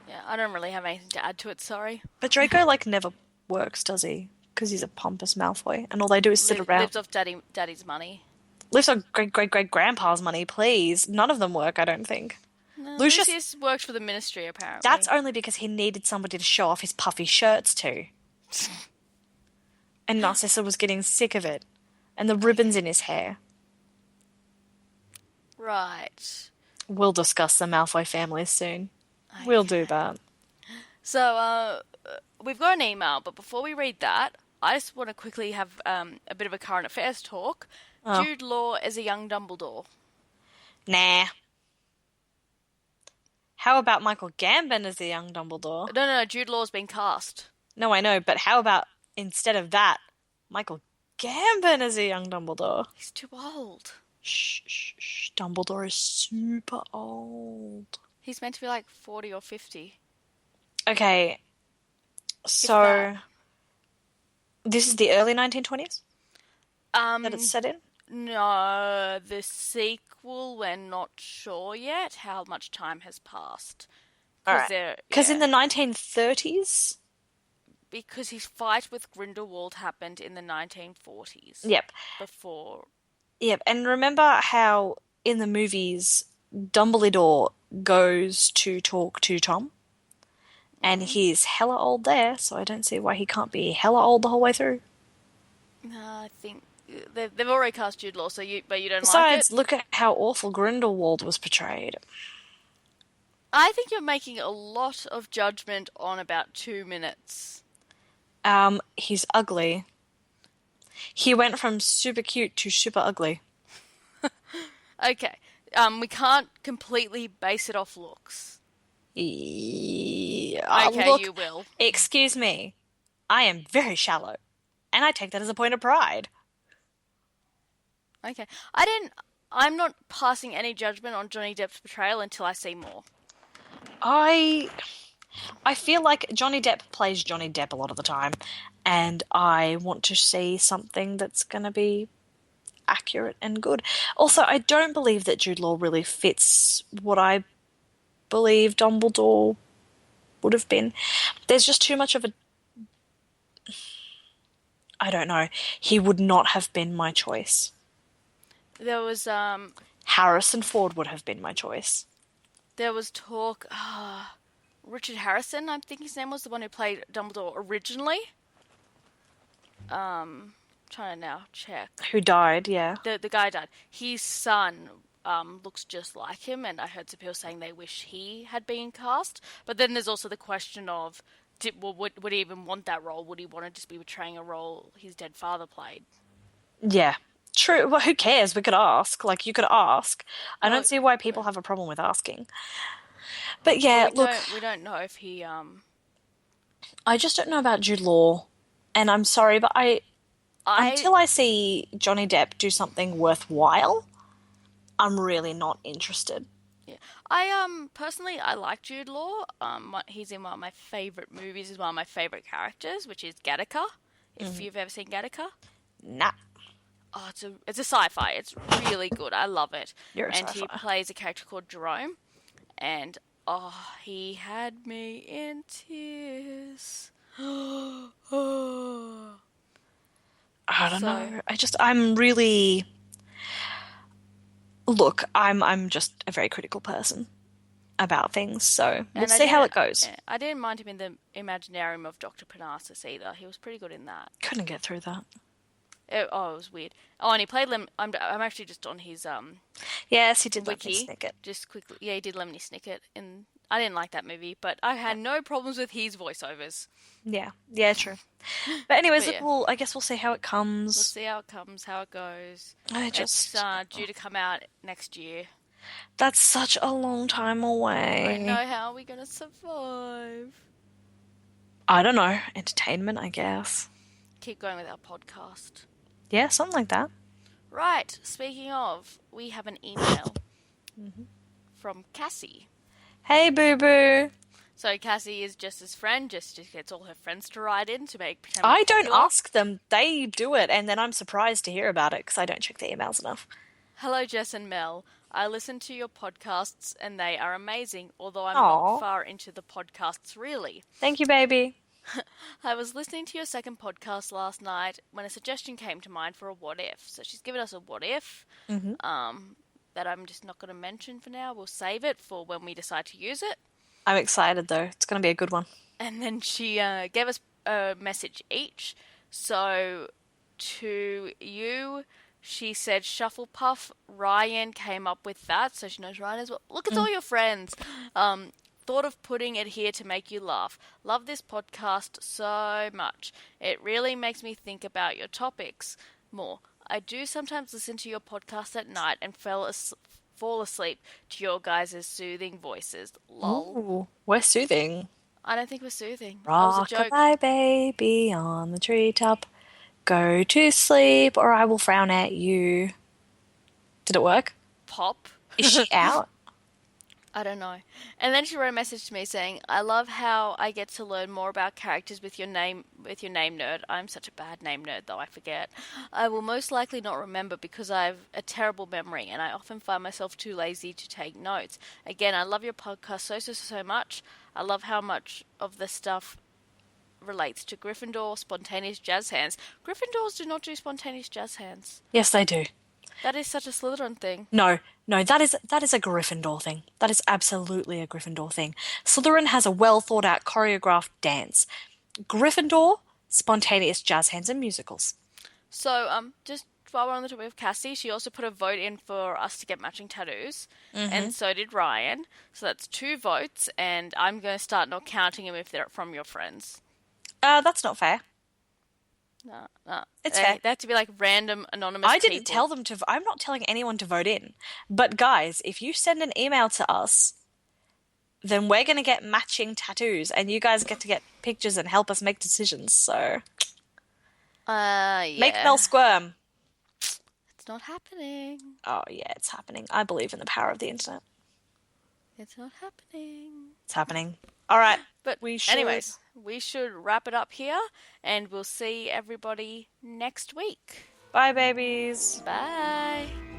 [SPEAKER 2] Yeah, I don't really have anything to add to it, sorry.
[SPEAKER 1] But Draco, like, never works, does he? Because he's a pompous Malfoy, and all they do is sit around.
[SPEAKER 2] Lives off daddy's money.
[SPEAKER 1] Lives on great-great-great-grandpa's money, please. None of them work, I don't think.
[SPEAKER 2] No,
[SPEAKER 1] Lucius,
[SPEAKER 2] Lucius worked for the Ministry,
[SPEAKER 1] that's
[SPEAKER 2] apparently.
[SPEAKER 1] only because he needed somebody to show off his puffy shirts to. And Narcissa was getting sick of it. And the ribbons
[SPEAKER 2] Okay.
[SPEAKER 1] in his hair.
[SPEAKER 2] Right.
[SPEAKER 1] We'll discuss the Malfoy family soon. We'll do
[SPEAKER 2] Okay.
[SPEAKER 1] that.
[SPEAKER 2] So, we've got an email, but before we read that, I just want to quickly have a bit of a current affairs talk.
[SPEAKER 1] Oh,
[SPEAKER 2] Jude Law as a young Dumbledore.
[SPEAKER 1] nah. How about Michael Gambon as the young Dumbledore?
[SPEAKER 2] No, Jude Law's been cast.
[SPEAKER 1] No, I know, but how about instead of that, Michael Gambon as a young Dumbledore?
[SPEAKER 2] He's too old.
[SPEAKER 1] Shh, shh, shh. Dumbledore is super old.
[SPEAKER 2] He's meant to be like 40 or 50.
[SPEAKER 1] Okay,
[SPEAKER 2] If that.
[SPEAKER 1] so this is the early 1920s that it's
[SPEAKER 2] Um,
[SPEAKER 1] set in?
[SPEAKER 2] no, the sequel, we're not sure yet how much time has passed.
[SPEAKER 1] All
[SPEAKER 2] Because
[SPEAKER 1] right.
[SPEAKER 2] they're,
[SPEAKER 1] Because in
[SPEAKER 2] yeah.
[SPEAKER 1] the 1930s,
[SPEAKER 2] Because his fight with Grindelwald happened in the 1940s.
[SPEAKER 1] yep,
[SPEAKER 2] Before.
[SPEAKER 1] yep. And remember how in the movies, Dumbledore goes to talk to Tom, and
[SPEAKER 2] Mm,
[SPEAKER 1] he's hella old there, so I don't see why he can't be hella old the whole way through.
[SPEAKER 2] no, I think they've already cast Jude Law, but you don't like it?
[SPEAKER 1] Besides, look at how awful Grindelwald was portrayed.
[SPEAKER 2] I think you're making a lot of judgment on about 2 minutes.
[SPEAKER 1] He's ugly. He went from super cute to super ugly.
[SPEAKER 2] Okay, we can't completely base it off looks.
[SPEAKER 1] Yeah,
[SPEAKER 2] Okay,
[SPEAKER 1] look,
[SPEAKER 2] you will.
[SPEAKER 1] excuse me. I am very shallow, and I take that as a point of pride.
[SPEAKER 2] Okay, I'm not passing any judgment on Johnny Depp's portrayal until I see more.
[SPEAKER 1] I I feel like Johnny Depp plays Johnny Depp a lot of the time, and I want to see something that's going to be accurate and good. Also, I don't believe that Jude Law really fits what I believe Dumbledore would have been. There's just too much of a I don't know. He would not have been my choice.
[SPEAKER 2] There was
[SPEAKER 1] Harrison Ford would have been my choice.
[SPEAKER 2] there was talk. Richard Harrison, I think his name was the one who played Dumbledore originally. Trying to now check.
[SPEAKER 1] Who died, yeah.
[SPEAKER 2] The guy died. His son looks just like him, and I heard some people saying they wish he had been cast. But then there's also the question of, would he even want that role? Would he want to just be portraying a role his dead father played?
[SPEAKER 1] Yeah. True. Well, who cares? We could ask. Like, you could ask. I
[SPEAKER 2] Well,
[SPEAKER 1] don't see why people have a problem with asking. But yeah, look,
[SPEAKER 2] we don't know if he
[SPEAKER 1] I just don't know about Jude Law. And I'm sorry, but
[SPEAKER 2] I
[SPEAKER 1] until I see Johnny Depp do something worthwhile, I'm really not interested.
[SPEAKER 2] yeah. I personally I like Jude Law. He's in one of my favorite movies. He's one of my favorite characters, which is Gattaca. If
[SPEAKER 1] Mhm.
[SPEAKER 2] you've ever seen Gattaca.
[SPEAKER 1] Nah,
[SPEAKER 2] Oh, it's a sci-fi. It's really good. I love it.
[SPEAKER 1] you're a
[SPEAKER 2] And he
[SPEAKER 1] sci-fi.
[SPEAKER 2] plays a character called Jerome, and oh, he had me in tears. So,
[SPEAKER 1] I don't know. I'm really look, I'm just a very critical person about things, so we'll
[SPEAKER 2] and
[SPEAKER 1] see how it goes.
[SPEAKER 2] I didn't mind him in the Imaginarium of Doctor Parnassus either. He was pretty good in that.
[SPEAKER 1] Couldn't get through that.
[SPEAKER 2] It was weird. Oh, and he played I'm actually just on his
[SPEAKER 1] Yes, he did let me
[SPEAKER 2] wiki,
[SPEAKER 1] snick it.
[SPEAKER 2] just quickly. Yeah, he did Lemony Snicket, and I didn't like that movie, but I had no problems with his voiceovers.
[SPEAKER 1] Yeah, yeah, true. But anyways,
[SPEAKER 2] But
[SPEAKER 1] look,
[SPEAKER 2] yeah,
[SPEAKER 1] I guess we'll see how it
[SPEAKER 2] we'll
[SPEAKER 1] comes.
[SPEAKER 2] see how it comes, how it goes.
[SPEAKER 1] I
[SPEAKER 2] It's
[SPEAKER 1] just,
[SPEAKER 2] due to come out next year.
[SPEAKER 1] that's such a long time
[SPEAKER 2] I
[SPEAKER 1] away.
[SPEAKER 2] know, how are we gonna survive?
[SPEAKER 1] I don't know, entertainment, I guess.
[SPEAKER 2] Keep going with our podcast.
[SPEAKER 1] Yeah, something like that.
[SPEAKER 2] Right, speaking of, we have an email
[SPEAKER 1] Mhm.
[SPEAKER 2] from Cassie.
[SPEAKER 1] Hey, boo boo.
[SPEAKER 2] So Cassie is Jess's friend, just gets all her friends to write in to make pretend we're
[SPEAKER 1] I don't
[SPEAKER 2] popular.
[SPEAKER 1] ask them, they do it, and then I'm surprised to hear about it because I don't check the emails enough.
[SPEAKER 2] Hello, Jess and Mel. I listen to your podcasts and they are amazing, although I'm not
[SPEAKER 1] Oh,
[SPEAKER 2] far into the podcasts really.
[SPEAKER 1] thank you, baby.
[SPEAKER 2] I was listening to your second podcast last night when a suggestion came to mind for a what if. So she's given us a what if
[SPEAKER 1] Hmm.
[SPEAKER 2] that I'm just not going to mention for now. We'll save it for when we decide to use it.
[SPEAKER 1] I'm excited though. It's going to be a good one.
[SPEAKER 2] And then she gave us a message each. So to you, she said Shufflepuff. Ryan came up with that, so she knows Ryan as well. Look, it's
[SPEAKER 1] Mm.
[SPEAKER 2] all your friends. Thought of putting it here to make you laugh. Love this podcast so much. It really makes me think about your topics more. I do sometimes listen to your podcast at night and fall asleep to your guys' soothing voices. Lol.
[SPEAKER 1] Ooh, we're soothing.
[SPEAKER 2] I don't think we're soothing. That was a joke.
[SPEAKER 1] Rock-a-bye baby on the treetop. Go to sleep or I will frown at you. Did it work?
[SPEAKER 2] Pop.
[SPEAKER 1] Is she out?
[SPEAKER 2] I don't know. And then she wrote a message to me saying, "I love how I get to learn more about characters with your name nerd. I'm such a bad name nerd though, I forget. I will most likely not remember because I have a terrible memory and I often find myself too lazy to take notes. Again, I love your podcast so much. I love how much of the stuff relates to Gryffindor, spontaneous jazz hands. Gryffindors do not do spontaneous jazz hands.
[SPEAKER 1] Yes, they do.
[SPEAKER 2] That is such a Slytherin thing.
[SPEAKER 1] No, no, that is a Gryffindor thing. That is absolutely a Gryffindor thing. Slytherin has a well thought out choreographed dance. Gryffindor, spontaneous jazz hands and musicals.
[SPEAKER 2] So, just while we're on the topic of Cassie, she also put a vote in for us to get matching tattoos,
[SPEAKER 1] Hmm.
[SPEAKER 2] and so did Ryan. So that's two votes, and I'm going to start not counting them if they're from your friends.
[SPEAKER 1] That's not fair.
[SPEAKER 2] No, no.
[SPEAKER 1] It's fair.
[SPEAKER 2] They have to be like random anonymous
[SPEAKER 1] I didn't
[SPEAKER 2] people.
[SPEAKER 1] tell them to. I'm not telling anyone to vote in. But guys, if you send an email to us, then we're going to get matching tattoos, and you guys get to get pictures and help us make decisions. So make Mel
[SPEAKER 2] Yeah.
[SPEAKER 1] squirm.
[SPEAKER 2] It's not happening.
[SPEAKER 1] Oh yeah, it's happening. I believe in the power of the internet.
[SPEAKER 2] It's not happening.
[SPEAKER 1] It's happening. All right,
[SPEAKER 2] But,
[SPEAKER 1] we should.
[SPEAKER 2] anyways, we should wrap it up here, and we'll see everybody next week.
[SPEAKER 1] Bye, babies.
[SPEAKER 2] Bye.